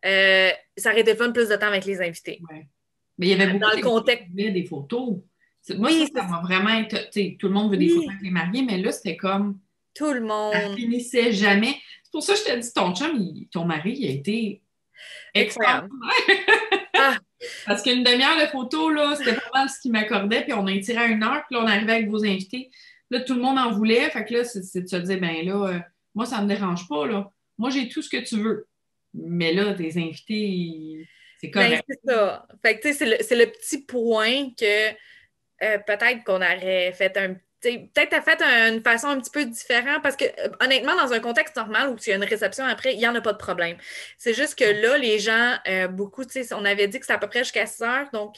Ça aurait été fun plus de temps avec les invités. Ouais. Mais il y avait beaucoup Dans le contexte. des photos. Moi, Oui, ça m'a vraiment été. Tout le monde veut des photos avec les mariés, mais là, c'était comme. Tout le Ça monde. finissait jamais. C'est pour ça que je te dis, ton chum, ton mari, il a été Incroyable. extraordinaire. Parce qu'une demi-heure de photos, là, c'était pas mal ce qu'il m'accordait, puis on a étiré à 1 heure, puis là, on arrivait avec vos invités. Là, tout le monde en voulait. Fait que là, c'est de se dire, ben là, moi, ça me dérange pas, là. Moi, j'ai tout ce que tu veux. Mais là, tes invités, c'est Ben, correct. c'est ça. Fait que, tu sais, c'est le petit point que peut-être qu'on aurait fait peut-être fait une façon un petit peu différente parce que, honnêtement, dans un contexte normal où il y a une réception après, il n'y en a pas de problème. C'est juste que là, les gens, beaucoup, tu sais, on avait dit que c'était à peu près jusqu'à 6 heures, donc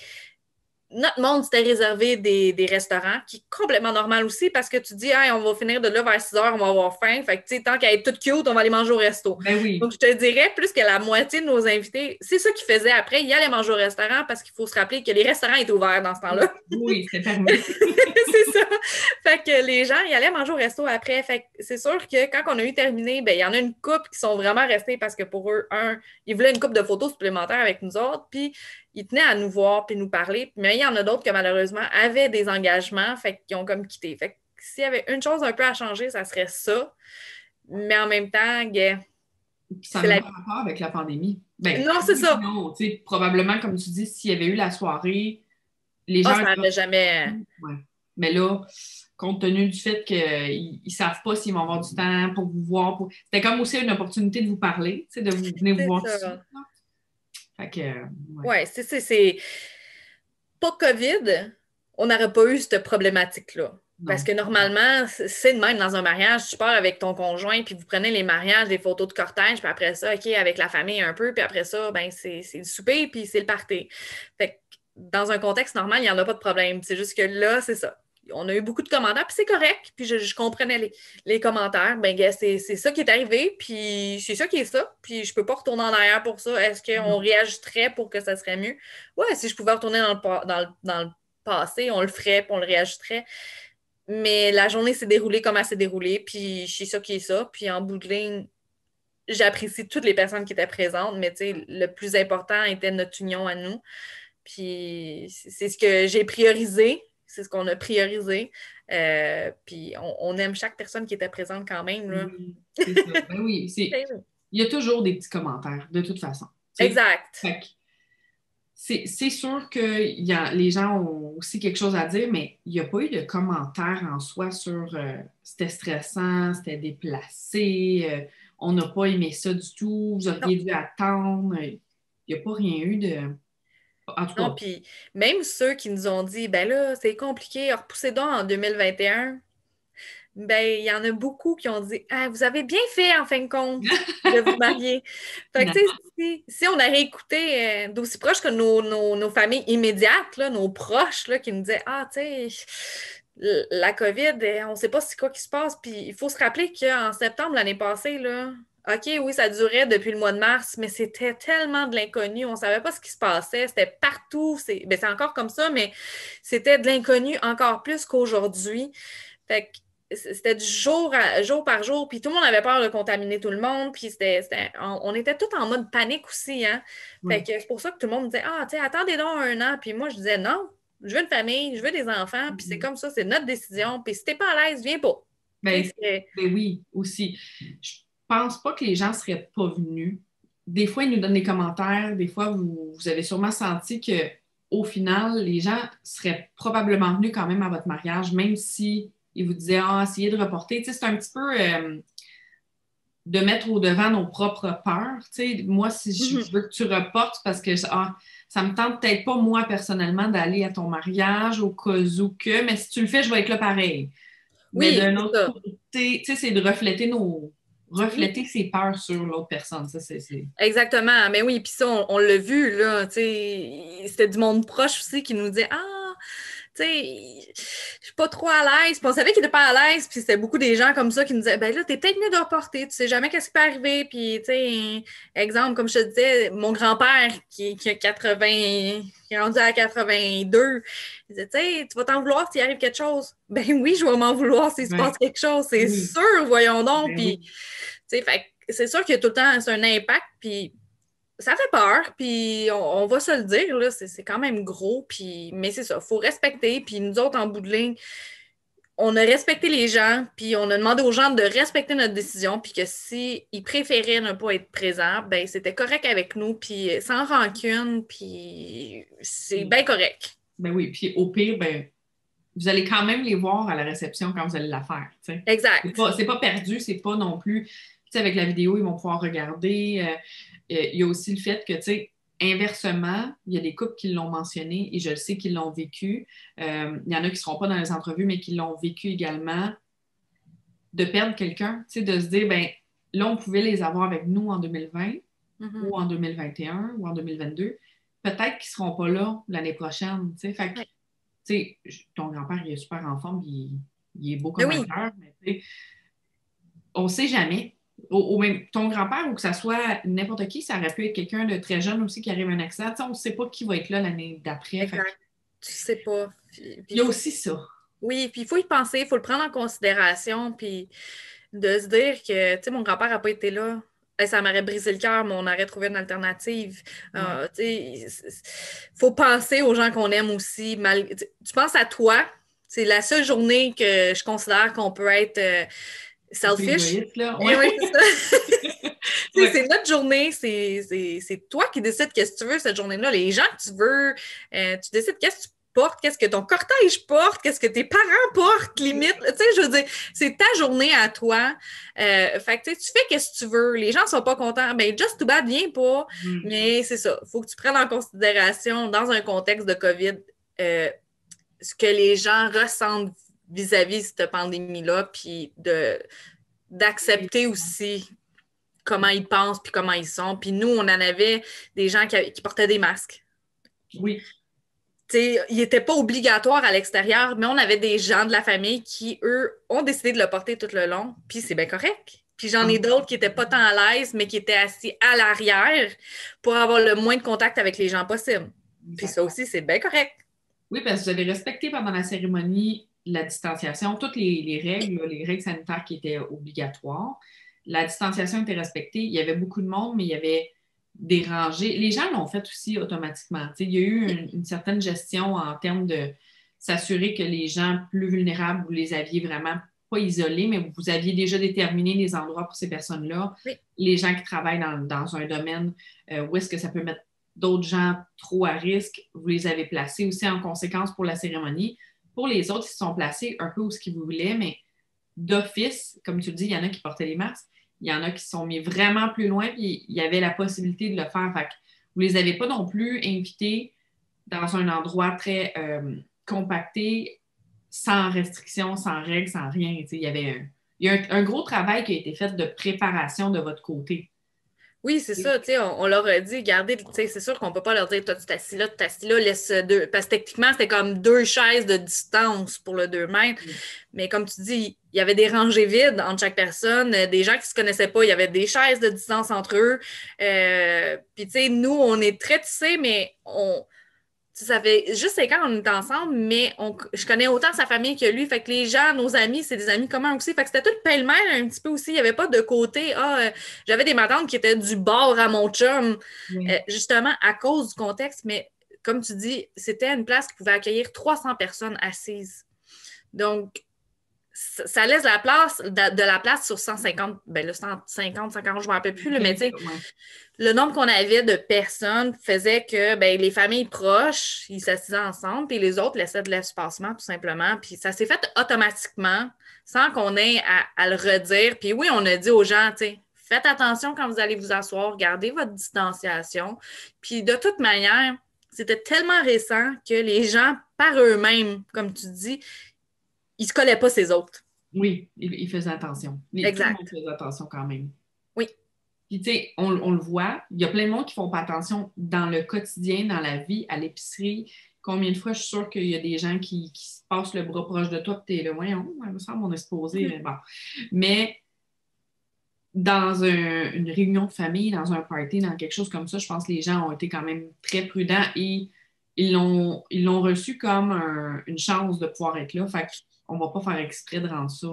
notre monde s'était réservé des restaurants, qui est complètement normal aussi parce que tu dis, hey, on va finir de là vers 6 heures, on va avoir faim. Fait que, tu sais, tant qu'à être toute cute, on va aller manger au resto. Ben oui. Donc, je te dirais, plus que la moitié de nos invités, c'est ça qu'ils faisaient après. Ils allaient manger au restaurant parce qu'il faut se rappeler que les restaurants étaient ouverts dans ce temps-là. Oui, c'était permis. C'est ça. Fait que les gens, ils allaient manger au resto après. Fait que c'est sûr que quand on a eu terminé, ben, il y en a une couple qui sont vraiment restés parce que pour eux, ils voulaient une couple de photos supplémentaires avec nous autres. Puis, ils tenaient à nous voir puis nous parler. Mais il y en a d'autres qui, malheureusement, avaient des engagements, fait qu'ils ont comme quitté. Fait que s'il y avait une chose un peu à changer, ça serait ça. Mais en même temps, ça n'a pas rapport avec la pandémie. Ben, non, c'est ça. Non, probablement, comme tu dis, s'il y avait eu la soirée, les gens... ça n'aurait jamais... Ouais. Mais là, compte tenu du fait qu'ils ne savent pas s'ils vont avoir du temps pour vous voir, c'était comme aussi une opportunité de vous parler, de vous venir vous voir tout ça. Fait que, ouais, c'est pas COVID, on n'aurait pas eu cette problématique-là. Non. Parce que normalement, c'est de même dans un mariage. Tu pars avec ton conjoint, puis vous prenez les mariages, des photos de cortège, puis après ça, OK, avec la famille un peu, puis après ça, ben c'est le souper, puis c'est le party. Fait que dans un contexte normal, il n'y en a pas de problème. C'est juste que là, c'est ça. On a eu beaucoup de commentaires, puis c'est correct. Puis je comprenais les commentaires. Ben, c'est ça qui est arrivé, puis c'est ça qui est ça. Puis je peux pas retourner en arrière pour ça. Est-ce qu'on réajusterait pour que ça serait mieux? Ouais, si je pouvais retourner dans le passé, on le ferait, puis on le réajusterait. Mais la journée s'est déroulée comme elle s'est déroulée, puis c'est ça qui est ça. Puis en bout de ligne, j'apprécie toutes les personnes qui étaient présentes, mais le plus important était notre union à nous. Puis c'est ce que j'ai priorisé, c'est ce qu'on a priorisé. Puis on aime chaque personne qui était présente quand même. Là. Oui, c'est ça. Ben oui, il y a toujours des petits commentaires, de toute façon. Exact. C'est sûr que les gens ont aussi quelque chose à dire, mais il n'y a pas eu de commentaires en soi sur c'était stressant, c'était déplacé, on n'a pas aimé ça du tout, vous auriez dû attendre. Il n'y a pas rien eu de... En tout cas. Non, puis même ceux qui nous ont dit, ben là, c'est compliqué, repoussez donc en 2021. Ben, il y en a beaucoup qui ont dit, ah, vous avez bien fait en fin de compte de vous marier. Fait que, tu sais, si on avait écouté d'aussi proche que nos familles immédiates, là, nos proches, là, qui nous disaient, ah, tu sais, la COVID, on ne sait pas c'est quoi qui se passe. Puis il faut se rappeler qu'en septembre l'année passée, là, OK, oui, ça durait depuis le mois de mars, mais c'était tellement de l'inconnu. On ne savait pas ce qui se passait. C'était partout. C'est encore comme ça, mais c'était de l'inconnu encore plus qu'aujourd'hui. Fait que c'était du jour par jour, puis tout le monde avait peur de contaminer tout le monde, puis on était tous en mode panique aussi, hein? Fait que c'est pour ça que tout le monde me disait, ah, tu sais, attendez donc 1 an, puis moi, je disais, non, je veux une famille, je veux des enfants, puis c'est comme ça, c'est notre décision, puis si t'es pas à l'aise, viens pas. Ben oui, aussi. Je pense pas que les gens seraient pas venus. Des fois, ils nous donnent des commentaires, des fois, vous avez sûrement senti que au final, les gens seraient probablement venus quand même à votre mariage, même si ils vous disaient, essayez de reporter. Tu sais, c'est un petit peu de mettre au devant nos propres peurs. Tu sais, moi, si je veux que tu reportes, parce que ça me tente peut-être pas, moi, personnellement, d'aller à ton mariage au cas où que, mais si tu le fais, je vais être là pareil. Mais Oui, d'un c'est autre ça. côté, tu sais, c'est de refléter ses peurs sur l'autre personne. Ça, c'est... Exactement. Mais oui, puis ça, on l'a vu, là, tu sais, c'était du monde proche aussi qui nous disait, ah, tu sais, je suis pas trop à l'aise. Puis on savait qu'il était pas à l'aise, puis c'était beaucoup des gens comme ça qui nous disaient, ben là, t'es peut-être mieux de reporter, tu sais jamais qu'est-ce qui peut arriver. Puis, tu sais, exemple, comme je te disais, mon grand-père qui a 80, qui est rendu à 82, il disait, tu sais, tu vas t'en vouloir s'il arrive quelque chose. Ben oui, je vais m'en vouloir s'il se Ouais. passe quelque chose, c'est Oui. sûr, voyons donc. Ben Puis, oui. tu sais, fait que c'est sûr qu'il y a tout le temps, c'est un impact, puis ça fait peur, puis on va se le dire, là, c'est quand même gros, puis, mais c'est ça, il faut respecter, puis nous autres, en bout de ligne, on a respecté les gens, puis on a demandé aux gens de respecter notre décision, puis que s'ils préféraient ne pas être présents, ben c'était correct avec nous, puis sans rancune, puis c'est bien correct. Ben oui, puis au pire, ben, vous allez quand même les voir à la réception quand vous allez la faire. T'sais. Exact. C'est pas perdu, c'est pas non plus. T'sais, avec la vidéo, ils vont pouvoir regarder. Il y a aussi le fait que, tu sais, inversement, il y a des couples qui l'ont mentionné et je le sais qu'ils l'ont vécu. Il y en a qui ne seront pas dans les entrevues, mais qui l'ont vécu également, de perdre quelqu'un, tu sais, de se dire, ben là, on pouvait les avoir avec nous en 2020 ou en 2021 ou en 2022. Peut-être qu'ils ne seront pas là l'année prochaine, tu sais. Fait que, Ouais. tu sais, ton grand-père, il est super en forme, il est beau Mais comme un oui, cœur, mais tu sais, on ne sait jamais. Même ton grand-père ou que ça soit n'importe qui, ça aurait pu être quelqu'un de très jeune aussi qui arrive à un accident. Tu sais, on ne sait pas qui va être là l'année d'après. Fait que, exact. Tu sais pas. il y a aussi ça. Oui, puis il faut y penser, il faut le prendre en considération, puis de se dire que, tu sais, mon grand-père n'a pas été là. Ça m'aurait brisé le cœur, mais on aurait trouvé une alternative. Ouais. Tu sais, faut penser aux gens qu'on aime aussi. Tu penses à toi, c'est la seule journée que je considère qu'on peut être Un peu selfish. égoïste, là. Et Ouais. oui, c'est ça. Tu sais, Ouais. c'est notre journée, c'est toi qui décides qu'est-ce que tu veux cette journée-là. Les gens que tu veux, tu décides qu'est-ce que tu portes, qu'est-ce que ton cortège porte, qu'est-ce que tes parents portent, limite. Tu sais, je veux dire, c'est ta journée à toi. Fait que tu sais, tu fais qu'est-ce que tu veux. Les gens ne sont pas contents. Ben, just too bad, viens pas. Mm. Mais c'est ça. Il faut que tu prennes en considération, dans un contexte de COVID, ce que les gens ressentent vis-à-vis de cette pandémie-là, puis d'accepter aussi comment ils pensent puis comment ils sont. Puis nous, on en avait des gens qui portaient des masques. Oui. T'sais, il n'était pas obligatoire à l'extérieur, mais on avait des gens de la famille qui, eux, ont décidé de le porter tout le long, puis c'est bien correct. Puis j'en ai d'autres qui n'étaient pas tant à l'aise, mais qui étaient assis à l'arrière pour avoir le moins de contact avec les gens possible. Puis ça aussi, c'est bien correct. Oui, parce que vous avez respecté pendant la cérémonie la distanciation, toutes les règles, là, les règles sanitaires qui étaient obligatoires. La distanciation était respectée. Il y avait beaucoup de monde, mais il y avait des rangées. Les gens l'ont fait aussi automatiquement. Il y a eu une certaine gestion en termes de s'assurer que les gens plus vulnérables, vous les aviez vraiment pas isolés, mais vous aviez déjà déterminé les endroits pour ces personnes-là. Oui. Les gens qui travaillent dans un domaine où est-ce que ça peut mettre d'autres gens trop à risque, vous les avez placés aussi en conséquence pour la cérémonie. Pour les autres, ils se sont placés un peu où ce qu'ils voulaient, mais d'office, comme tu le dis, il y en a qui portaient les masques, il y en a qui se sont mis vraiment plus loin, puis il y avait la possibilité de le faire. Fait que vous ne les avez pas non plus invités dans un endroit très compacté, sans restrictions, sans règles, sans rien. Il y a un gros travail qui a été fait de préparation de votre côté. Oui, c'est ça, tu sais, on leur a dit, regardez, tu sais, c'est sûr qu'on peut pas leur dire, toi, tu t'assis là, tu t'assis là, laisse deux. Parce que techniquement, c'était comme 2 chaises de distance pour le 2 mètres. Mais comme tu dis, il y avait des rangées vides entre chaque personne, des gens qui se connaissaient pas, il y avait des chaises de distance entre eux. Puis, tu sais, nous, on est très tissés, mais ça fait juste 5 ans qu'on est ensemble, mais je connais autant sa famille que lui. Fait que les gens, nos amis, c'est des amis communs aussi. Fait que c'était tout pêle-mêle un petit peu aussi. Il n'y avait pas de côté. J'avais des matantes qui étaient du bord à mon chum, justement à cause du contexte. Mais comme tu dis, c'était une place qui pouvait accueillir 300 personnes assises. Donc, ça laisse la place, de la place sur 150, ben là, 150, 140, je ne me rappelle plus, là, mais tu sais, le nombre qu'on avait de personnes faisait que ben, les familles proches, ils s'assisaient ensemble, puis les autres laissaient de l'espacement, tout simplement. Puis ça s'est fait automatiquement, sans qu'on ait à le redire. Puis oui, on a dit aux gens, tu sais, faites attention quand vous allez vous asseoir, gardez votre distanciation. Puis de toute manière, c'était tellement récent que les gens, par eux-mêmes, comme tu dis, ils ne se collaient pas ces autres. Oui, ils faisaient attention. Tout le monde faisait attention quand même. Oui. Puis, tu sais, on le voit, il y a plein de monde qui font pas attention dans le quotidien, dans la vie, à l'épicerie. Combien de fois, je suis sûre qu'il y a des gens qui se passent le bras proche de toi, puis t'es là, voyons, il me semble qu'on est supposé. Bon. Mais dans une réunion de famille, dans un party, dans quelque chose comme ça, je pense que les gens ont été quand même très prudents et ils l'ont reçu comme une chance de pouvoir être là. Fait qu'on va pas faire exprès de rendre ça.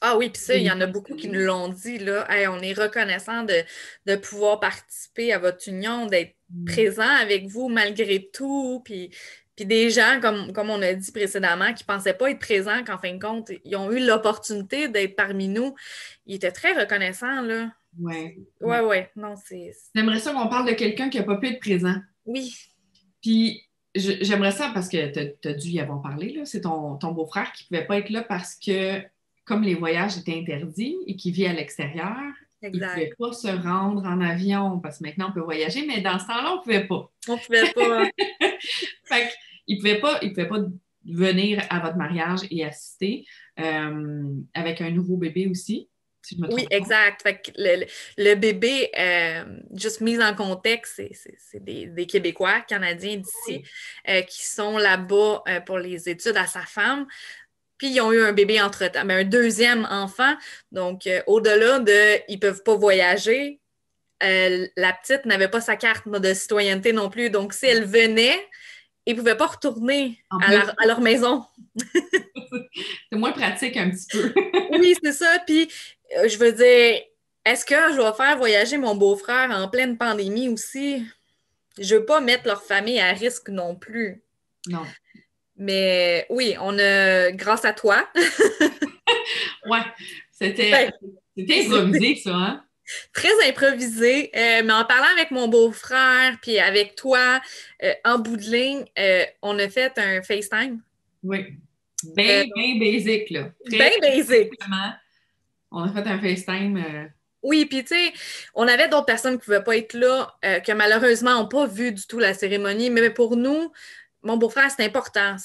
Ah oui, puis ça, il y en a beaucoup qui nous l'ont dit, là. Hey, on est reconnaissant de pouvoir participer à votre union, d'être présent avec vous malgré tout. Puis des gens, comme on a dit précédemment, qui ne pensaient pas être présents, qu'en fin de compte, ils ont eu l'opportunité d'être parmi nous. Ils étaient très reconnaissants, là. Oui. Ouais. Non, c'est... J'aimerais ça qu'on parle de quelqu'un qui n'a pas pu être présent. Oui. Puis j'aimerais ça parce que tu as dû y avoir parlé, là. C'est ton beau-frère qui ne pouvait pas être là parce que comme les voyages étaient interdits et qu'il vit à l'extérieur, il ne pouvait pas se rendre en avion parce que maintenant on peut voyager, mais dans ce temps-là, on ne pouvait pas. On ne pouvait pas. Fait qu'il ne pouvait pas venir à votre mariage et assister avec un nouveau bébé aussi. Si je me trompe oui, exact. Fait que le bébé, juste mis en contexte, c'est des Québécois, Canadiens d'ici, qui sont là-bas pour les études à sa femme. Puis, ils ont eu un bébé entre-temps, mais un deuxième enfant. Donc, au-delà ils ne peuvent pas voyager, la petite n'avait pas sa carte de citoyenneté non plus. Donc, si elle venait, ils ne pouvaient pas retourner à leur maison. C'est moins pratique un petit peu. Oui, c'est ça. Puis, je veux dire, est-ce que je vais faire voyager mon beau-frère en pleine pandémie aussi? Je ne veux pas mettre leur famille à risque non plus. Non. Mais oui, on a, grâce à toi. Ouais, c'était improvisé, ça, hein? Très improvisé, mais en parlant avec mon beau-frère, puis avec toi, en bout de ligne, on a fait un FaceTime. Oui. Bien basic, là. Bien basic. On a fait un FaceTime. Oui, puis tu sais, on avait d'autres personnes qui ne pouvaient pas être là, que malheureusement n'ont pas vu du tout la cérémonie, mais pour nous, mon beau-frère, c'est important.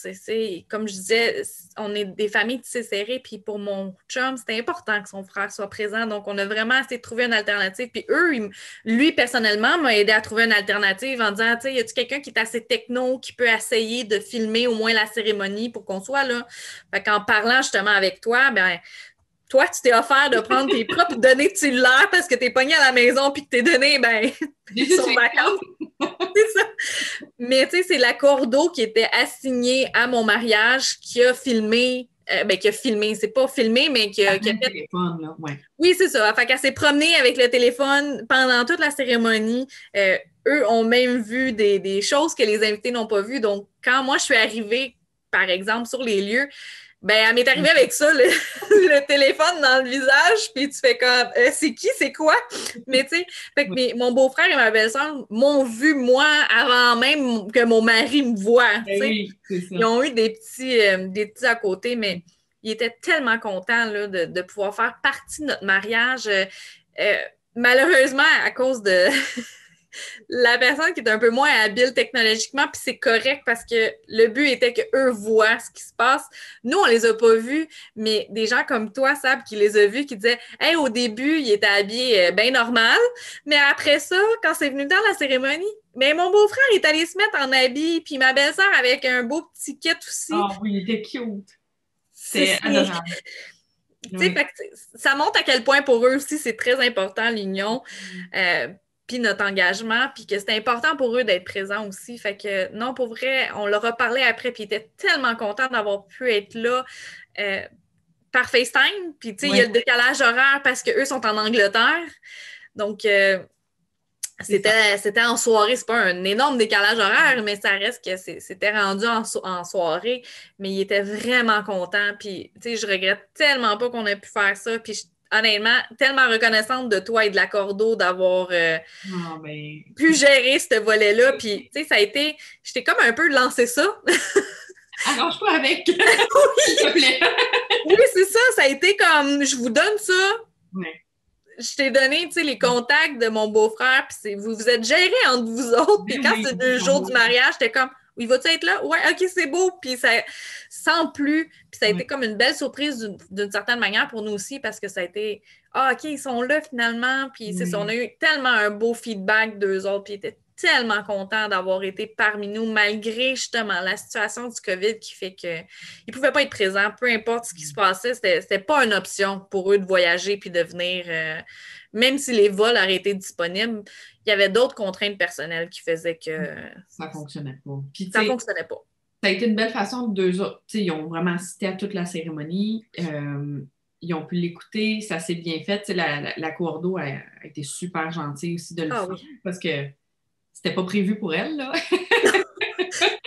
Comme je disais, on est des familles tissées serrées, puis pour mon chum, c'était important que son frère soit présent. Donc, on a vraiment essayé de trouver une alternative. Puis lui, personnellement, m'a aidé à trouver une alternative en disant, tu sais, y a-tu quelqu'un qui est assez techno, qui peut essayer de filmer au moins la cérémonie pour qu'on soit là? Fait qu'en parlant justement avec toi, ben toi, tu t'es offert de prendre tes propres données de cellulaire parce que t'es pogné à la maison puis que tes données, ben, sont vacances. C'est ça. Mais tu sais, c'est la cordeau qui était assignée à mon mariage qui a filmé, c'est pas filmé, mais qui a fait... téléphone, là, ouais. Oui, c'est ça. Fait qu'elle s'est promenée avec le téléphone pendant toute la cérémonie. Eux ont même vu des choses que les invités n'ont pas vues. Donc, quand moi, je suis arrivée, par exemple, sur les lieux, ben, elle m'est arrivée avec ça, le téléphone dans le visage, puis tu fais comme, c'est qui, c'est quoi? Mais tu sais, fait que mon beau-frère et ma belle-sœur m'ont vu, moi, avant même que mon mari me voie. Oui, c'est ça. Ils ont eu des petits à côté, mais ils étaient tellement contents là, de pouvoir faire partie de notre mariage. Malheureusement, à cause de la personne qui est un peu moins habile technologiquement, puis c'est correct parce que le but était qu'eux voient ce qui se passe. Nous, on les a pas vus, mais des gens comme toi, Sab, qui les a vus, qui disaient « Hey, au début, il était habillé bien normal, mais après ça, quand c'est venu dans la cérémonie, mais mon beau-frère est allé se mettre en habit, puis ma belle-sœur avec un beau petit kit aussi. » Ah oui, il était cute. C'est adorable. Oui. Fait que ça montre à quel point pour eux aussi, c'est très important, l'union. Puis notre engagement, puis que c'était important pour eux d'être présents aussi. Fait que non, pour vrai, on leur a parlé après, puis ils étaient tellement contents d'avoir pu être là par FaceTime. Puis tu sais, il y a le décalage horaire parce qu'eux sont en Angleterre. Donc, C'est ça. C'était en soirée, c'est pas un énorme décalage horaire, mais ça reste que c'était rendu en soirée. Mais il était vraiment content. Puis, tu sais, je regrette tellement pas qu'on ait pu faire ça. Puis, honnêtement, tellement reconnaissante de toi et de la Cordo d'avoir Ah, ben, pu gérer ce volet-là. Puis, tu sais, ça a été. J'étais comme un peu lancé ça. arrange-toi avec, s'il te plaît. Oui, c'est ça. Ça a été comme je vous donne ça. Ouais. Je t'ai donné, tu sais, les contacts de mon beau-frère, puis vous vous êtes gérés entre vous autres, puis Ben quand oui, c'est 2 jours du mariage, j'étais comme, il va-tu être là? Ouais, ok, c'est beau, puis ça, sans plus, puis ça a été ouais. comme une belle surprise d'une certaine manière pour nous aussi, parce que ça a été, ah, ok, ils sont là finalement, puis c'est ça, on Oui. a eu tellement un beau feedback d'eux autres, puis ils étaient tellement contents d'avoir été parmi nous, malgré justement la situation du COVID qui fait qu'ils ne pouvaient pas être présents, peu importe ce qui se passait, c'était pas une option pour eux de voyager puis de venir, même si les vols auraient été disponibles, il y avait d'autres contraintes personnelles qui faisaient que Ça fonctionnait pas. Puis, tu ça ne sais, fonctionnait pas. ça a été une belle façon de deux autres. Tu sais, ils ont vraiment assisté à toute la cérémonie. Ils ont pu l'écouter. Ça s'est bien fait. Tu sais, la Courdeau a été super gentille aussi de le Ah faire oui. parce que c'était pas prévu pour elle, là.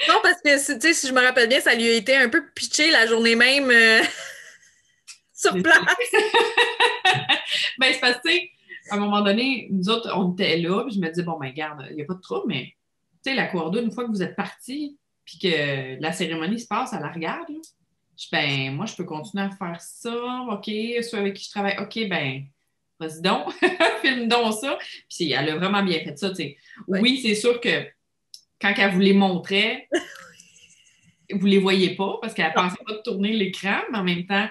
Non, parce que si je me rappelle bien, ça lui a été un peu pitché la journée même sur place. Ben, c'est parce que, tu sais, à un moment donné, nous autres, on était là, puis je me disais, bon, ben, garde, il n'y a pas de trouble, mais, tu sais, la Courdeau, une fois que vous êtes partis, puis que la cérémonie se passe, à la regarde, là, ben, moi, je peux continuer à faire ça, OK, ceux avec qui je travaille, OK, ben, vas-y donc, filme donc ça. Puis elle a vraiment bien fait ça, tu sais. Oui. Oui, c'est sûr que quand elle vous les montrait, vous les voyez pas parce qu'elle pensait pas de tourner l'écran, mais en même temps,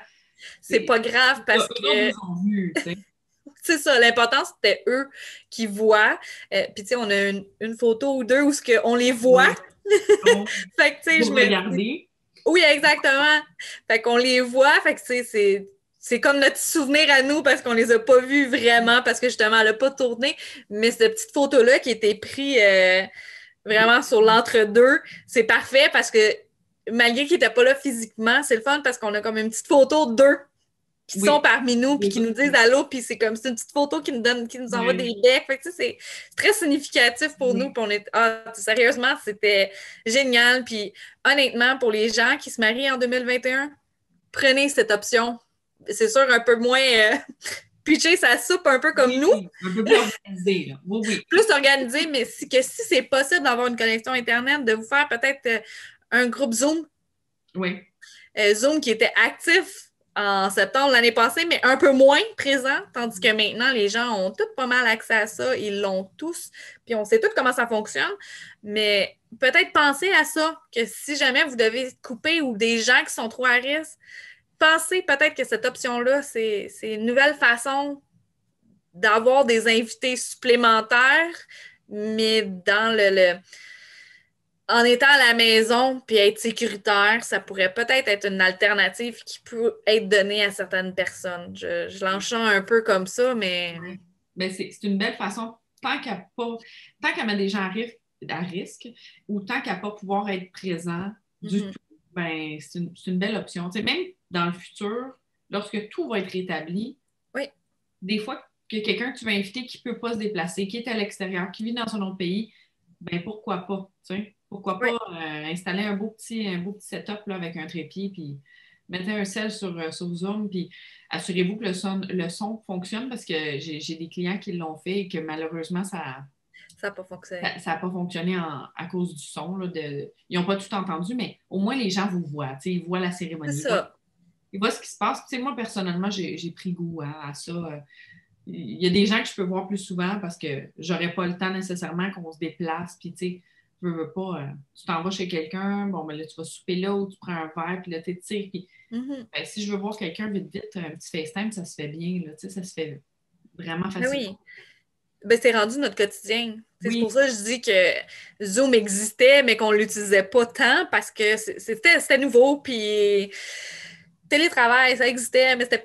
C'est pas grave eux parce autres que vous ont vu, tu sais. c'est ça, l'important c'était eux qui voient. Puis tu sais, on a une photo ou deux où on les voit. Oui. Donc, Fait que tu sais, vous je me dis. regardez. Oui, exactement. Fait qu'on les voit, fait que c'est comme notre souvenir à nous parce qu'on les a pas vus vraiment parce que justement, elle a pas tourné. Mais cette petite photo-là qui a été prise vraiment sur l'entre-deux, c'est parfait parce que malgré qu'ils n'étaient pas là physiquement, c'est le fun parce qu'on a comme une petite photo d'eux qui sont Oui. parmi nous puis qui nous disent allô, puis c'est comme c'est une petite photo qui nous envoie Oui. des becs. Fait que, tu sais, c'est très significatif pour nous. Oui. Puis on est sérieusement, c'était génial. Puis honnêtement, pour les gens qui se marient en 2021, prenez cette option. C'est sûr, un peu moins pitcher sa soupe un peu comme nous, Oui. Un peu plus organisé, là. Oui, oui. plus organisé, mais si c'est possible d'avoir une connexion Internet, de vous faire peut-être un groupe Zoom. Oui. Zoom qui était actif en septembre l'année passée, mais un peu moins présent, tandis que maintenant, les gens ont tous pas mal accès à ça, ils l'ont tous, puis on sait tous comment ça fonctionne, mais peut-être penser à ça, que si jamais vous devez couper ou des gens qui sont trop à risque, pensez peut-être que cette option-là, c'est une nouvelle façon d'avoir des invités supplémentaires, mais dans en étant à la maison puis être sécuritaire, ça pourrait peut-être être une alternative qui peut être donnée à certaines personnes. Je l'enchante un peu comme ça, mais Oui. Ben, c'est une belle façon, tant qu'elle met des gens à risque ou tant qu'à pas pouvoir être présent du tout, ben, c'est une belle option. Tu sais, même dans le futur, lorsque tout va être rétabli, oui, des fois que quelqu'un que tu vas inviter qui ne peut pas se déplacer, qui est à l'extérieur, qui vit dans un autre pays, ben pourquoi pas, tu sais? Pourquoi oui. pas installer un beau petit setup là, avec un trépied, puis mettez un sel sur Zoom, puis assurez-vous que le son fonctionne parce que j'ai des clients qui l'ont fait et que malheureusement, ça Ça n'a pas fonctionné. n'a pas fonctionné à cause du son. Là, ils n'ont pas tout entendu, mais au moins les gens vous voient. Tu sais, ils voient la C'est cérémonie. ça. Ils voient ce qui se passe. Tu sais, moi, personnellement, j'ai pris goût à ça. Il y a des gens que je peux voir plus souvent parce que j'aurais pas le temps nécessairement qu'on se déplace. Puis, tu sais, veux pas, tu t'en vas chez quelqu'un, bon, ben là, tu vas souper là ou tu prends un verre, puis là, tu tires. Puis, Mhm. ben, si je veux voir quelqu'un vite, vite, un petit FaceTime, ça se fait bien, là, tu sais, ça se fait vraiment Mais facile. oui. Ben, c'est rendu notre quotidien. C'est pour Oui, ça que je dis que Zoom existait, mais qu'on ne l'utilisait pas tant parce que c'était nouveau. Puis télétravail, ça existait, mais c'est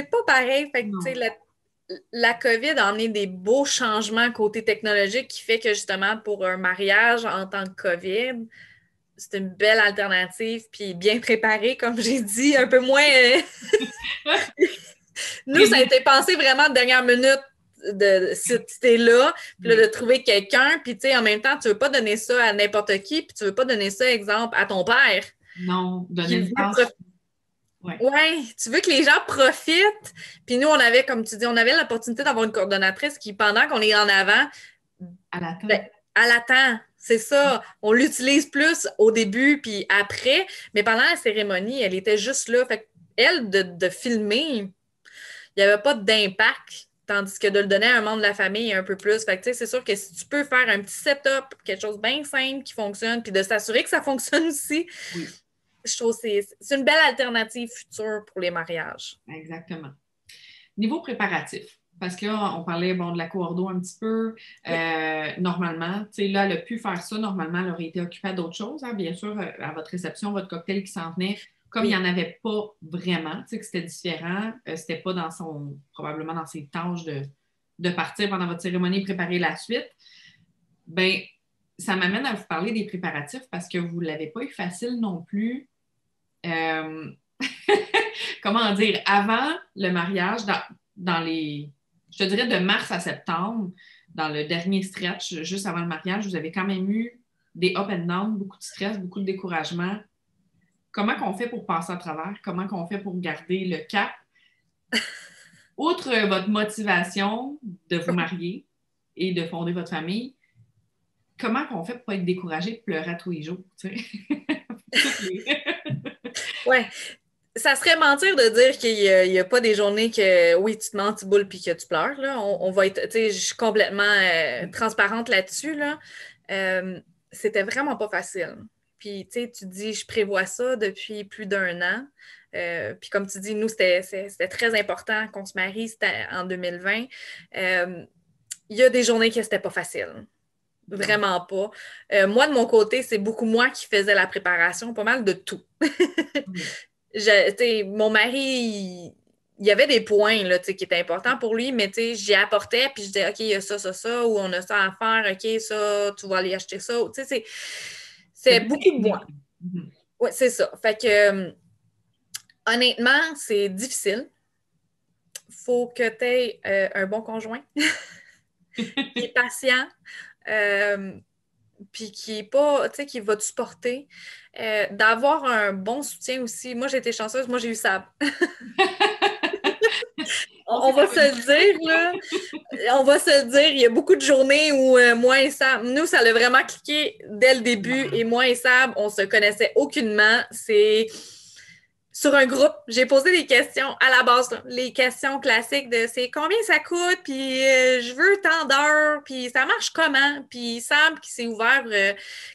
pas pareil. Fait que, tu sais, non. la COVID a amené des beaux changements côté technologique qui fait que justement pour un mariage en temps de COVID, c'est une belle alternative puis bien préparée, comme j'ai dit, un peu moins. Nous, ça a été pensé vraiment de dernière minute. si t'es là, puis là, de trouver quelqu'un, puis tu sais, en même temps, tu veux pas donner ça à n'importe qui, puis tu veux pas donner ça, exemple, à ton père. Non, donner Qui une veut tâche. Ouais. Ouais, tu veux que les gens profitent. Puis nous, on avait, comme tu dis, on avait l'opportunité d'avoir une coordonnatrice qui, pendant qu'on est en avant, À la ben, fin. elle attend. C'est ça. On l'utilise plus au début puis après, mais pendant la cérémonie, elle était juste là. Fait elle, de filmer, il n'y avait pas d'impact. Tandis que de le donner à un membre de la famille, il y a un peu plus. Fait que, tu sais, c'est sûr que si tu peux faire un petit setup, quelque chose bien simple qui fonctionne, puis de s'assurer que ça fonctionne aussi, Oui, je trouve que c'est une belle alternative future pour les mariages. exactement. Niveau préparatif, parce que là, on parlait bon, de la coordo un petit peu. Oui. Normalement, tu sais, là, elle a pu faire ça. Normalement, elle aurait été occupée à d'autres choses. Hein. Bien sûr, à votre réception, votre cocktail qui s'en venait, comme il n'y Oui. en avait pas vraiment, tu sais, que c'était différent, c'était pas dans probablement dans ses tâches de partir pendant votre cérémonie et préparer la suite. Ben, ça m'amène à vous parler des préparatifs parce que vous ne l'avez pas eu facile non plus. Euh, comment dire, avant le mariage, dans les, je te dirais de mars à septembre, dans le dernier stretch, juste avant le mariage, vous avez quand même eu des up and down, beaucoup de stress, beaucoup de découragement. Comment qu'on fait pour passer à travers? Comment qu'on fait pour garder le cap? Outre votre motivation de vous marier et de fonder votre famille, comment qu'on fait pour pas être découragé et pleurer à tous les jours? Tu sais? Ouais. Ça serait mentir de dire qu'il n'y a, pas des journées que, oui, tu te mens, tu boules puis que tu pleures, là. On va être, tu sais, je suis complètement transparente là-dessus, là. C'était vraiment pas facile. Puis, tu sais, tu dis, je prévois ça depuis plus d'1 an. Puis, comme tu dis, nous, c'était très important qu'on se marie, c'était en 2020. Il y a des journées que c'était pas facile. Vraiment pas. Moi, de mon côté, c'est beaucoup moi qui faisais la préparation, pas mal de tout. Mon mari, il y avait des points là, qui étaient importants pour lui, mais j'y apportais, puis je disais, OK, il y a ça, ça, ça, ou on a ça à faire, OK, ça, tu vas aller acheter ça. C'est beaucoup de moi. Oui, c'est ça. Fait que, honnêtement, c'est difficile. Faut que tu aies un bon conjoint qui est patient, puis qui est pas, tu sais, qui va te supporter. D'avoir un bon soutien aussi. Moi, j'ai été chanceuse, moi, j'ai eu ça. On On sait va que se le dire, là. On va se le dire, il y a beaucoup de journées où moi et Sam, nous, ça a vraiment cliqué dès le début et moi et Sam, on se connaissait aucunement. C'est sur un groupe, j'ai posé des questions à la base, là, les questions classiques de c'est combien ça coûte, puis je veux tant d'heures, puis ça marche comment, puis Sam qui s'est ouvert,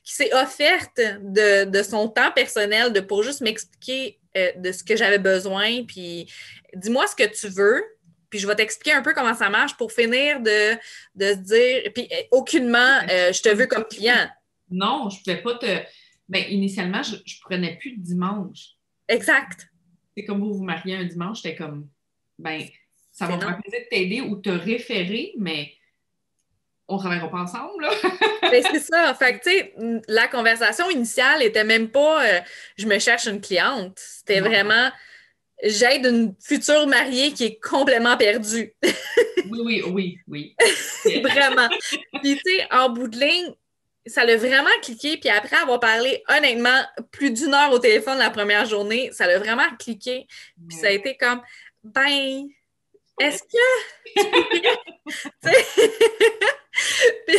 qui s'est offerte de son temps personnel de pour juste m'expliquer de ce que j'avais besoin, puis dis-moi ce que tu veux, puis je vais t'expliquer un peu comment ça marche pour finir de se dire, puis aucunement, je te veux comme client. non, je ne pouvais pas te. Ben, initialement, je ne prenais plus de dimanche. Exact. C'est comme vous vous mariez un dimanche, j'étais comme, ben, ça va C'est me non. faire plaisir de t'aider ou te référer, mais on ne travaillera pas ensemble, là. Ben, c'est ça. Fait que, tu sais, la conversation initiale était même pas je me cherche une cliente. C'était Non. vraiment j'aide une future mariée qui est complètement perdue. Oui, oui, oui, oui. Vraiment. Puis, tu sais, en bout de ligne, ça l'a vraiment cliqué. Puis après avoir parlé, honnêtement, plus d'1 heure au téléphone la première journée, ça l'a vraiment cliqué. Puis ça a été comme, ben, est-ce que tu pourrais? puis,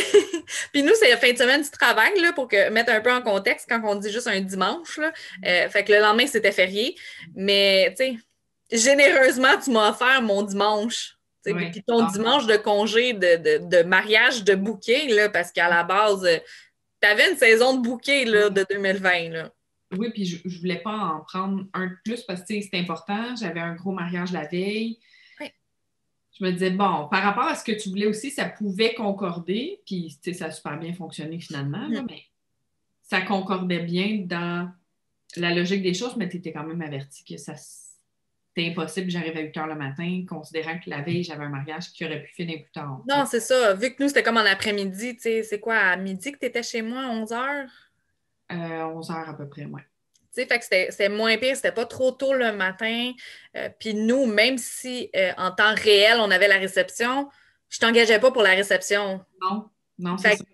puis nous, c'est la fin de semaine du travail, là, pour mettre un peu en contexte quand on dit juste un dimanche. Là. Fait que le lendemain, c'était férié. Mais, tu sais, généreusement, tu m'as offert mon dimanche. Oui. Puis ton dimanche de congé, de mariage, de bouquet, là, parce qu'à la base, tu avais une saison de bouquet là, de 2020. Là. Oui, puis je ne voulais pas en prendre un de plus parce que c'est important. J'avais un gros mariage la veille. Oui. Je me disais, bon, par rapport à ce que tu voulais aussi, ça pouvait concorder. Puis, ça a super bien fonctionné finalement, là, mais ça concordait bien dans la logique des choses, mais tu étais quand même averti que c'était impossible. J'arrive à 8 heures le matin, considérant que la veille, j'avais un mariage qui aurait pu finir plus tard. Non, c'est ça. Vu que nous, c'était comme en après-midi, tu sais, c'est quoi, à midi que tu étais chez moi, 11 heures? 11 heures à peu près, ouais. Tu sais, fait que c'était moins pire, c'était pas trop tôt le matin. Puis nous, même si en temps réel, on avait la réception, Je t'engageais pas pour la réception. Non, non, c'est ça.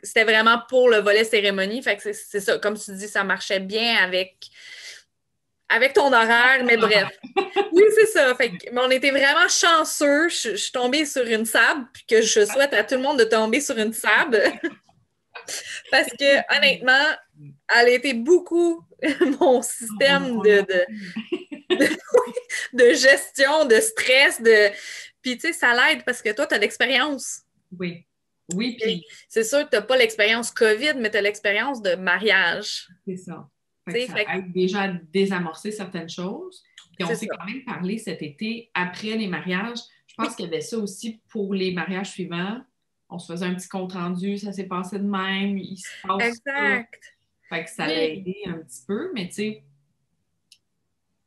C'était vraiment pour le volet cérémonie. Fait que c'est ça. Comme tu dis, ça marchait bien avec ton horaire, mais bref. Oui, c'est ça. Fait que, mais on était vraiment chanceux. Je suis tombée sur une sable, puis que je souhaite à tout le monde de tomber sur une sable. Parce que, honnêtement, elle a été beaucoup mon système de gestion, de stress, Puis, tu sais, ça l'aide parce que toi, tu as l'expérience. Oui. Oui, puis... C'est sûr que tu n'as pas l'expérience COVID, mais tu as l'expérience de mariage. C'est ça. Ça aide déjà à désamorcer certaines choses. Puis on s'est quand même parlé cet été, après les mariages. Je pense qu'il y avait ça aussi pour les mariages suivants. On se faisait un petit compte-rendu, ça s'est passé de même, il se passe exact. Ça. Fait que ça l'a aidé un petit peu, mais tu sais...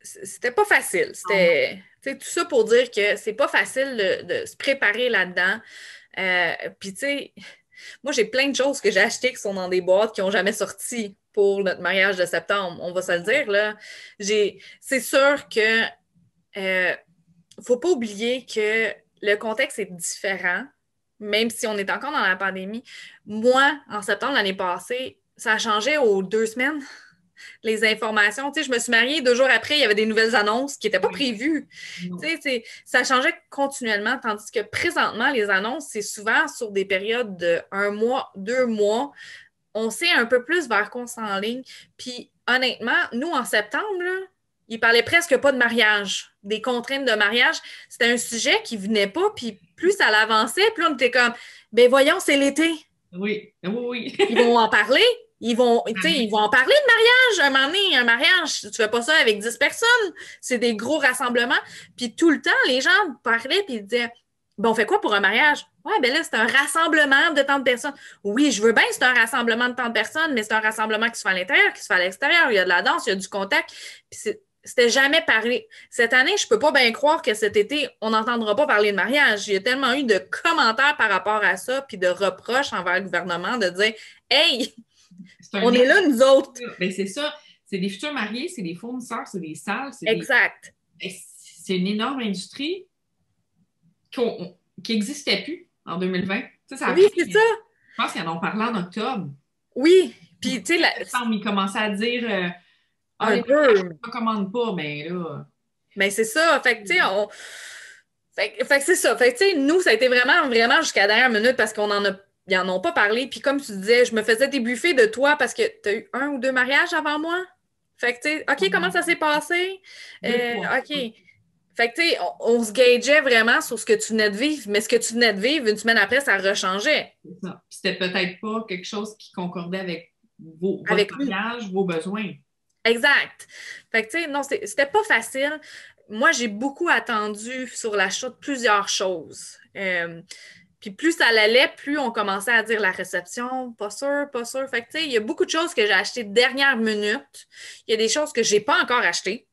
C'était pas facile. C'était tout ça pour dire que c'est pas facile de se préparer là-dedans. Puis tu sais, moi j'ai plein de choses que j'ai achetées qui sont dans des boîtes qui n'ont jamais sorti pour notre mariage de septembre. On va se le dire, là. C'est sûr que faut pas oublier que le contexte est différent, même si on est encore dans la pandémie. Moi, en septembre l'année passée, ça a changé aux 2 semaines. Les informations, tu sais, je me suis mariée 2 jours après, il y avait des nouvelles annonces qui n'étaient pas prévues. Tu sais, ça changeait continuellement, tandis que présentement, les annonces, c'est souvent sur des périodes de 1 mois, 2 mois. On sait un peu plus vers quoi on s'enligne. Puis honnêtement, nous, en septembre, là, il parlait presque pas de mariage, des contraintes de mariage. C'était un sujet qui venait pas, puis plus ça l'avançait, plus on était comme, ben voyons, c'est l'été. Oui, oui, oui. Ils vont en parler. Ils vont en parler de mariage. Un moment donné, un mariage, tu fais pas ça avec 10 personnes. C'est des gros rassemblements. Puis tout le temps, les gens parlaient puis ils disaient, ben, on fait quoi pour un mariage? Ouais, ben là, c'est un rassemblement de tant de personnes. Oui, je veux bien que c'est un rassemblement de tant de personnes, mais c'est un rassemblement qui se fait à l'intérieur, qui se fait à l'extérieur. Il y a de la danse, il y a du contact. Puis c'était jamais parlé. Cette année, je peux pas bien croire que cet été, on n'entendra pas parler de mariage. Il y a tellement eu de commentaires par rapport à ça, puis de reproches envers le gouvernement de dire, hey, on est là, nous autres. Ben, c'est ça. C'est des futurs mariés, c'est des fournisseurs, c'est des salles. Exact. C'est une énorme industrie qui n'existait plus en 2020. Oui, c'est ça. Je pense qu'ils en ont parlé en octobre. Oui. Puis, tu sais, ils commençaient à dire un peu. Je ne recommande pas, mais là. Mais c'est ça. Fait que, tu sais, Fait que c'est ça. Fait que, tu sais, nous, ça a été vraiment, vraiment jusqu'à la dernière minute parce ils en ont pas parlé. Puis comme tu disais, je me faisais débuffer de toi parce que tu as eu 1 ou 2 mariages avant moi. Fait que, tu sais, OK, comment ça s'est passé? OK. Fait que, tu sais, on se gageait vraiment sur ce que tu venais de vivre, mais ce que tu venais de vivre, 1 semaine après, ça rechangeait. C'est ça. Puis c'était peut-être pas quelque chose qui concordait avec votre mariage, vos besoins. Exact. Fait que, tu sais, non, c'était pas facile. Moi, j'ai beaucoup attendu sur l'achat de plusieurs choses. Puis plus ça allait, plus on commençait à dire la réception, pas sûr, pas sûr. Fait que, tu sais, il y a beaucoup de choses que j'ai achetées de dernière minute. Il y a des choses que j'ai pas encore achetées.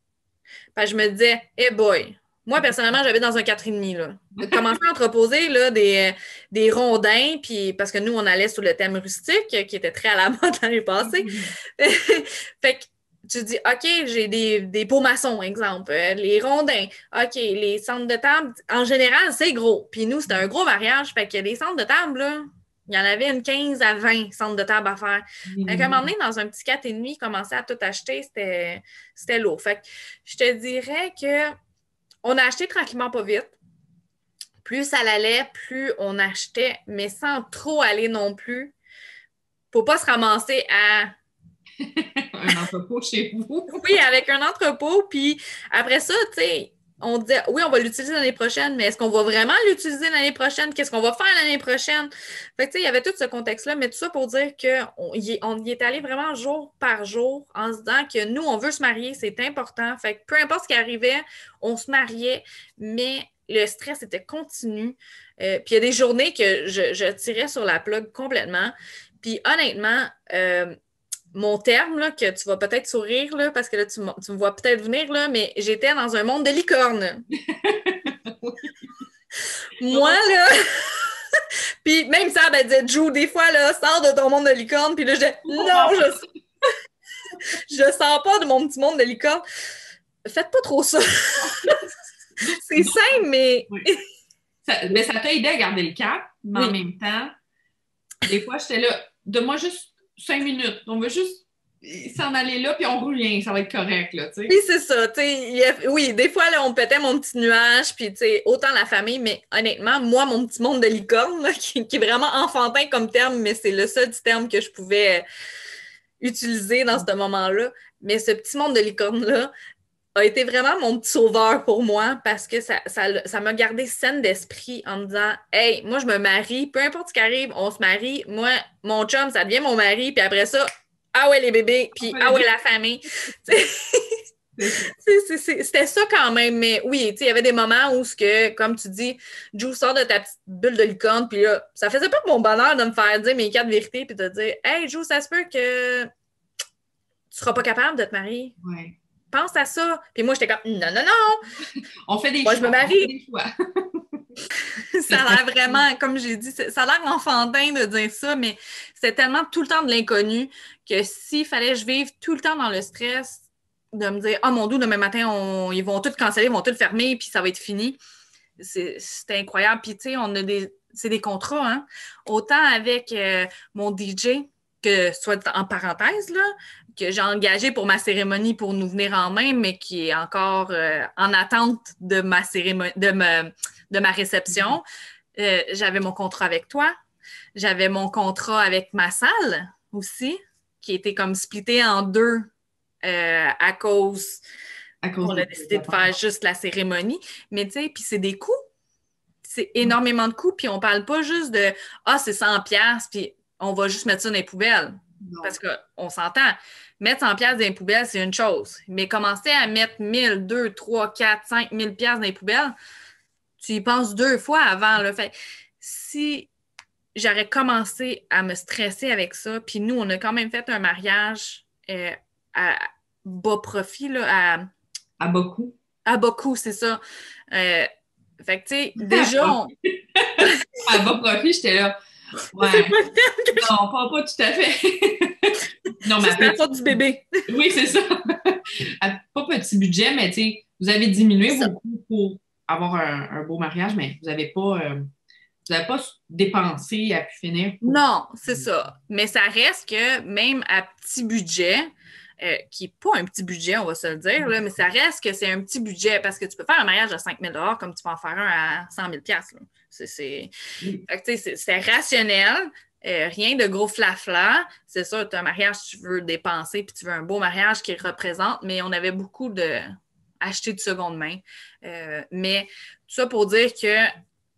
Parce que je me disais, hey boy, moi, personnellement, j'habite dans un 4,5, là. De commencer à entreposer là, des rondins, puis parce que nous, on allait sur le thème rustique, qui était très à la mode l'année passée. Fait que tu dis, OK, j'ai des pots maçons, exemple, les rondins, OK, les centres de table, en général, c'est gros. Puis nous, c'était un gros mariage, fait que les centres de table, là, il y en avait une 15 à 20 centres de table à faire. Fait qu'à un moment donné, dans un petit 4,5, commencer à tout acheter, c'était lourd. Fait que je te dirais que on a acheté tranquillement pas vite. Plus ça allait, plus on achetait, mais sans trop aller non plus. Pour pas se ramasser à un entrepôt chez vous. Oui, avec un entrepôt. Puis après ça, tu sais, on disait, oui, on va l'utiliser l'année prochaine, mais est-ce qu'on va vraiment l'utiliser l'année prochaine? Qu'est-ce qu'on va faire l'année prochaine? Fait que, tu sais, il y avait tout ce contexte-là, mais tout ça pour dire qu'on y est allé vraiment jour par jour en se disant que nous, on veut se marier, c'est important. Fait que peu importe ce qui arrivait, on se mariait, mais le stress était continu. Puis il y a des journées que je tirais sur la plug complètement. Puis honnêtement, mon terme, là, que tu vas peut-être sourire, là, parce que là, tu me vois peut-être venir, là, mais j'étais dans un monde de licorne. Moi, là... Puis même ça, elle disait, Drew, des fois, là, sors de ton monde de licorne. Puis là, je disais, non, je sors pas de mon petit monde de licorne. Faites pas trop ça. C'est simple, mais... Oui. Mais ça t'a aidé à garder le cap, mais en Oui. même temps, des fois, j'étais là, donne-moi juste 5 minutes. On veut juste s'en aller là, puis on revient, ça va être correct, là, tu Oui, sais. c'est ça. Oui, des fois, là, on pétait mon petit nuage, puis autant la famille, mais honnêtement, moi, mon petit monde de licorne, là, qui est vraiment enfantin comme terme, mais c'est le seul du terme que je pouvais utiliser dans ce moment-là. Mais ce petit monde de licorne-là a été vraiment mon petit sauveur pour moi parce que ça m'a gardé saine d'esprit en me disant hey, moi, je me marie, peu importe ce qui arrive, on se marie. Moi, mon chum, ça devient mon mari, puis après ça, ah ouais, les bébés, On puis fait les ah ouais, deux. la famille. C'est ça. C'était ça quand même, mais oui, il y avait des moments où, comme tu dis, Jou, sors de ta petite bulle de licorne, puis là, ça faisait pas mon bonheur de me faire dire mes 4 vérités, puis de dire hey, Jou, ça se peut que tu seras pas capable de te marier. Ouais. Pense à ça. Puis moi, j'étais comme non, non, non, On fait des moi, je me choix. On fait marie. des choix. Ça a l'air vraiment, comme j'ai dit, ça a l'air enfantin de dire ça, mais c'est tellement tout le temps de l'inconnu que s'il fallait que je vive tout le temps dans le stress, de me dire, oh mon Dieu, demain matin, ils vont tout canceller, ils vont tout fermer, puis ça va être fini. C'était incroyable. Puis, tu sais, c'est des contrats, hein? Autant avec mon DJ, que soit en parenthèse, là, que j'ai engagé pour ma cérémonie pour nous venir en main, mais qui est encore en attente de ma cérémonie, de ma réception. J'avais mon contrat avec toi. J'avais mon contrat avec ma salle aussi, qui était comme splitté en deux à cause À cause qu'on de a décidé de faire juste la cérémonie. Mais tu sais, puis c'est des coûts. C'est énormément de coûts. Puis on parle pas juste de « Ah, c'est 100$, puis on va juste mettre ça dans les poubelles. » Non. Parce qu'on s'entend. Mettre 100$ dans les poubelles, c'est une chose. Mais commencer à mettre 1000, 2, 3, 4, 5 000$ dans les poubelles, tu y penses 2 fois avant. Là. Fait, si j'aurais commencé à me stresser avec ça, puis nous, on a quand même fait un mariage à bas profit, là, À beaucoup. à beaucoup, c'est ça. Fait que, tu sais, déjà, À bas profit, j'étais là. Ouais. c'est pas le terme que Non, pas tout à fait. Non, mais c'est la faute du bébé. oui, c'est ça. Pas petit budget, mais tu sais, vous avez diminué Ça. vos coûts pour avoir un beau mariage, mais vous n'avez pas dépensé à pu finir pour. Non, c'est ça. Mais ça reste que même à petit budget, qui n'est pas un petit budget, on va se le dire, là, mais ça reste que c'est un petit budget parce que tu peux faire un mariage à 5 000 comme tu peux en faire un à 100 000 là. C'est rationnel. Rien de gros flafla. C'est sûr, tu as un mariage, tu veux dépenser, puis tu veux un beau mariage qui représente, mais on avait beaucoup de acheter de seconde main. Mais tout ça pour dire que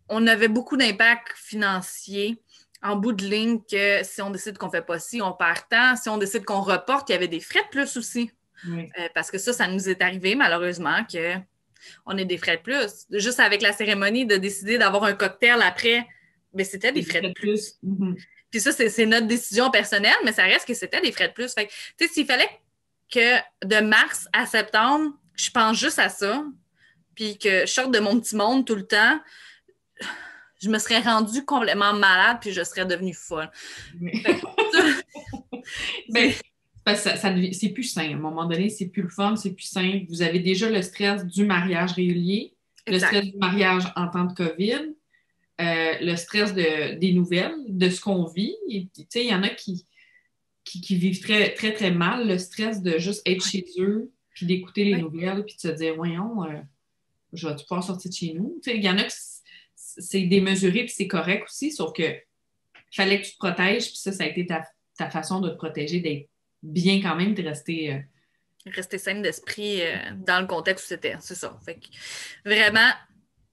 on avait beaucoup d'impact financier en bout de ligne que si on décide qu'on ne fait pas ci, on perd tant. Si on décide qu'on reporte, il y avait des frais de plus aussi. Oui. Parce que ça nous est arrivé malheureusement qu'on ait des frais de plus. Juste avec la cérémonie, de décider d'avoir un cocktail après, mais c'était des frais de plus. Mm-hmm. Puis ça, c'est notre décision personnelle, mais ça reste que c'était des frais de plus. Fait que, tu sais, s'il fallait que de mars à septembre, je pense juste à ça, puis que je sorte de mon petit monde tout le temps, je me serais rendue complètement malade puis je serais devenue folle. Oui. C'est plus sain. À un moment donné, c'est plus le fun, c'est plus sain. Vous avez déjà le stress du mariage régulier, le stress du mariage en temps de COVID, le stress des nouvelles, de ce qu'on vit. Il y en a qui vivent très, très, très mal le stress de juste être chez eux puis d'écouter les nouvelles puis de se dire, voyons, je vais pouvoir sortir de chez nous. Il y en a qui c'est démesuré, puis c'est correct aussi, sauf que fallait que tu te protèges, puis ça a été ta façon de te protéger, d'être bien quand même, de rester... Rester saine d'esprit dans le contexte où c'était, c'est ça. Fait que, vraiment,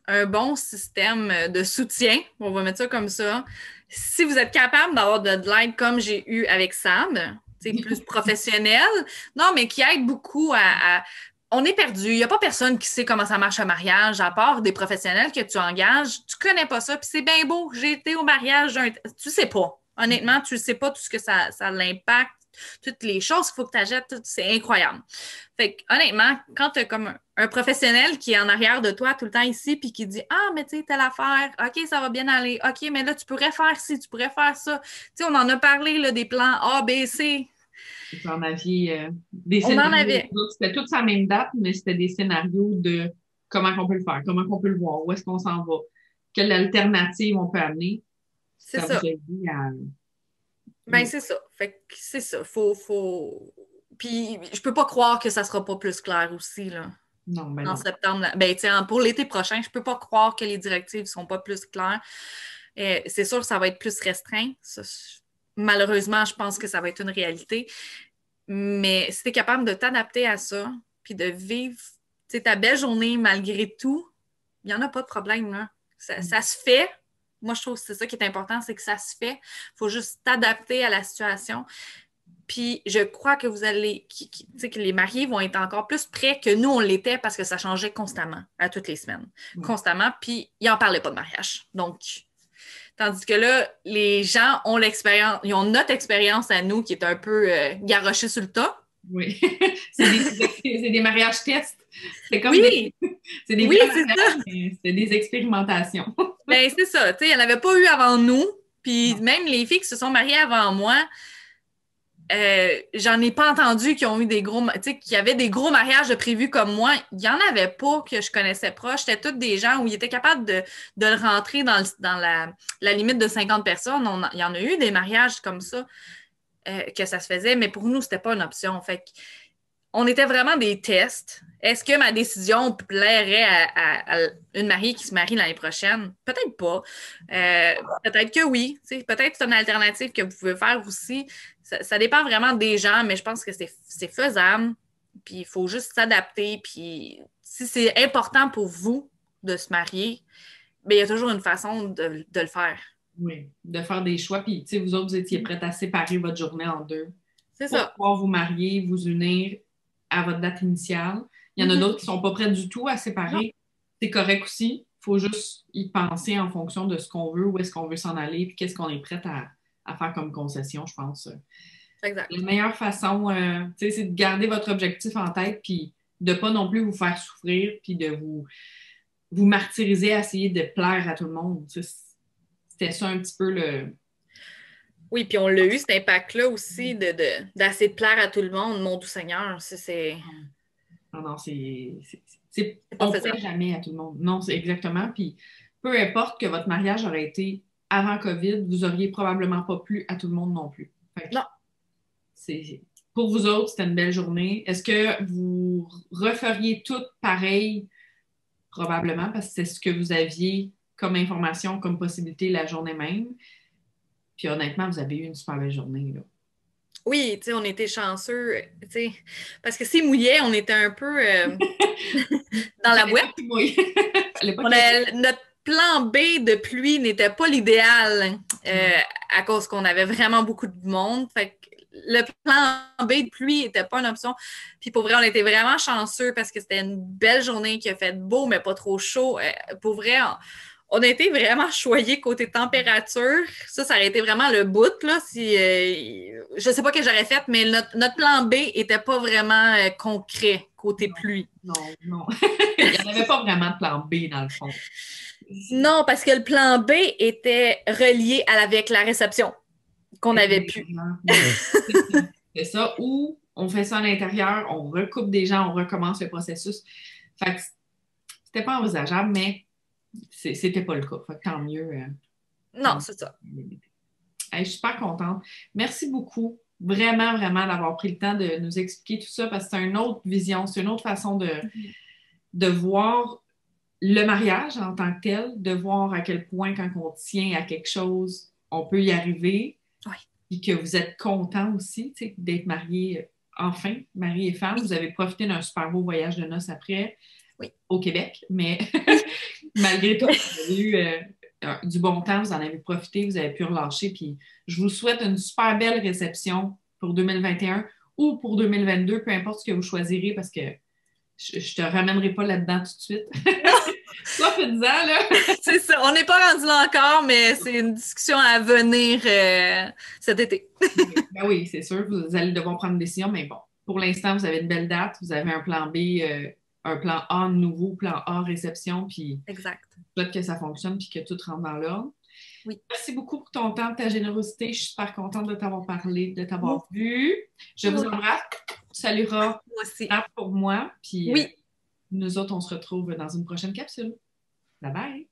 un bon système de soutien, on va mettre ça comme ça. Si vous êtes capable d'avoir de l'aide comme j'ai eu avec Sam, plus professionnel, non, mais qui aide beaucoup à on est perdu. Il n'y a pas personne qui sait comment ça marche un mariage, à part des professionnels que tu engages. Tu ne connais pas ça, puis c'est bien beau. J'ai été au mariage tu ne sais pas. Honnêtement, tu ne sais pas tout ce que ça l'impacte, toutes les choses qu'il faut que tu achètes. C'est incroyable. Fait que, honnêtement, quand tu as comme un professionnel qui est en arrière de toi tout le temps ici, puis qui dit « Ah, mais tu sais, telle affaire. OK, ça va bien aller. OK, mais là, tu pourrais faire ci, tu pourrais faire ça. » Tu sais, on en a parlé, là, des plans A, B, C. Vous en aviez des On scénarios. en avait. C'était tous à la même date, mais c'était des scénarios de comment on peut le faire, comment on peut le voir, où est-ce qu'on s'en va. quelle alternative on peut amener. C'est Ça ça. vous aide à... Ben, c'est ça. Fait que c'est ça. Puis, je peux pas croire que ça sera pas plus clair aussi, là. Non, ben En non. septembre. Ben, tu sais, pour l'été prochain, je peux pas croire que les directives sont pas plus claires. C'est sûr que ça va être plus restreint. Ça, malheureusement, je pense que ça va être une réalité. Mais si tu es capable de t'adapter à ça, puis de vivre ta belle journée malgré tout, il n'y en a pas de problème, là. Ça se fait. Moi, je trouve que c'est ça qui est important, c'est que ça se fait. Il faut juste t'adapter à la situation. Puis je crois que vous allez, que les mariés vont être encore plus prêts que nous, on l'était parce que ça changeait constamment, à toutes les semaines. Constamment. Puis ils n'en parlaient pas de mariage. Donc, tandis que là, les gens ont l'expérience, ils ont notre expérience à nous qui est un peu garochée sur le tas. Oui. C'est des mariages tests. C'est comme oui, c'est des oui, vrais mariages, mais c'est des expérimentations. Ben, c'est ça. Tu sais, il n'y en avait pas eu avant nous. Puis même les filles qui se sont mariées avant moi, j'en ai pas entendu qui ont eu des gros, tu sais, qui avaient des gros mariages de prévus comme moi. Il n'y en avait pas que je connaissais proche. C'était tous des gens où ils étaient capables de le rentrer dans la limite de 50 personnes. Il y en a eu des mariages comme ça que ça se faisait, mais pour nous, c'était pas une option. Fait on était vraiment des tests. Est-ce que ma décision plairait à une mariée qui se marie l'année prochaine? Peut-être pas. Peut-être que oui. Peut-être que c'est une alternative que vous pouvez faire aussi. Ça dépend vraiment des gens, mais je pense que c'est faisable. Puis il faut juste s'adapter. Puis si c'est important pour vous de se marier, bien, il y a toujours une façon de le faire. Oui, de faire des choix. Puis, tu sais, vous autres, vous étiez prêtes à séparer votre journée en deux. C'est pour ça. pouvoir vous marier, vous unir à votre date initiale. Il y en a d'autres qui ne sont pas prêts du tout à séparer. C'est correct aussi. Il faut juste y penser en fonction de ce qu'on veut, où est-ce qu'on veut s'en aller, puis qu'est-ce qu'on est prêt à faire comme concession, je pense. Exact. La meilleure façon, c'est de garder votre objectif en tête, puis de ne pas non plus vous faire souffrir, puis de vous martyriser à essayer de plaire à tout le monde. C'était ça un petit peu le... Oui, puis on l'a eu, cet impact-là aussi d'essayer de plaire à tout le monde, mon doux Seigneur. Non, c'est pas on ne faisable. plaît jamais à tout le monde. Non, c'est exactement. Puis peu importe que votre mariage aurait été avant COVID, vous auriez probablement pas plu à tout le monde non plus. Non. Pour vous autres, c'était une belle journée. Est-ce que vous referiez tout pareil? Probablement, parce que c'est ce que vous aviez comme information, comme possibilité la journée même. Puis honnêtement, vous avez eu une super belle journée, là. Oui, tu sais, on était chanceux, tu sais, parce que s'il mouillait, on était un peu dans la boîte. Notre plan B de pluie n'était pas l'idéal à cause qu'on avait vraiment beaucoup de monde. Fait que le plan B de pluie n'était pas une option. Puis pour vrai, on était vraiment chanceux parce que c'était une belle journée qui a fait beau, mais pas trop chaud. Pour vrai, on a été vraiment choyés côté température. Ça aurait été vraiment le bout, là. Si, je sais pas ce que j'aurais fait, mais notre plan B était pas vraiment concret côté pluie. Non. Il n'y en avait pas vraiment de plan B, dans le fond. Non, parce que le plan B était relié avec la réception qu'on avait pu. C'est ça. Ou on fait ça à l'intérieur, on recoupe des gens, on recommence le processus. Fait que c'était pas envisageable, mais c'était pas le cas. Fait que tant mieux. Non, c'est ça. Je suis super contente. Merci beaucoup, vraiment, vraiment, d'avoir pris le temps de nous expliquer tout ça parce que c'est une autre vision, c'est une autre façon de voir le mariage en tant que tel, de voir à quel point, quand on tient à quelque chose, on peut y arriver. Oui. Puis que vous êtes content aussi d'être mariés, enfin, mari et femme. Oui. Vous avez profité d'un super beau voyage de noces après au Québec, mais malgré tout, vous avez eu du bon temps, vous en avez profité, vous avez pu relâcher. Puis je vous souhaite une super belle réception pour 2021 ou pour 2022, peu importe ce que vous choisirez, parce que je te ramènerai pas là-dedans tout de suite. Toi, fais-en, là. C'est ça. On n'est pas rendu là encore, mais c'est une discussion à venir cet été. Ben oui, c'est sûr. Vous allez devoir prendre une décision, mais bon, pour l'instant, vous avez une belle date. Vous avez un plan B, un plan A nouveau, plan A réception, puis exact. Peut-être que ça fonctionne, puis que tout rentre dans l'ordre. Oui. Merci beaucoup pour ton temps, ta générosité. Je suis super contente de t'avoir parlé, de t'avoir vu. Je vous embrasse. Tu salueras pour moi. Puis nous autres, on se retrouve dans une prochaine capsule. Bye bye!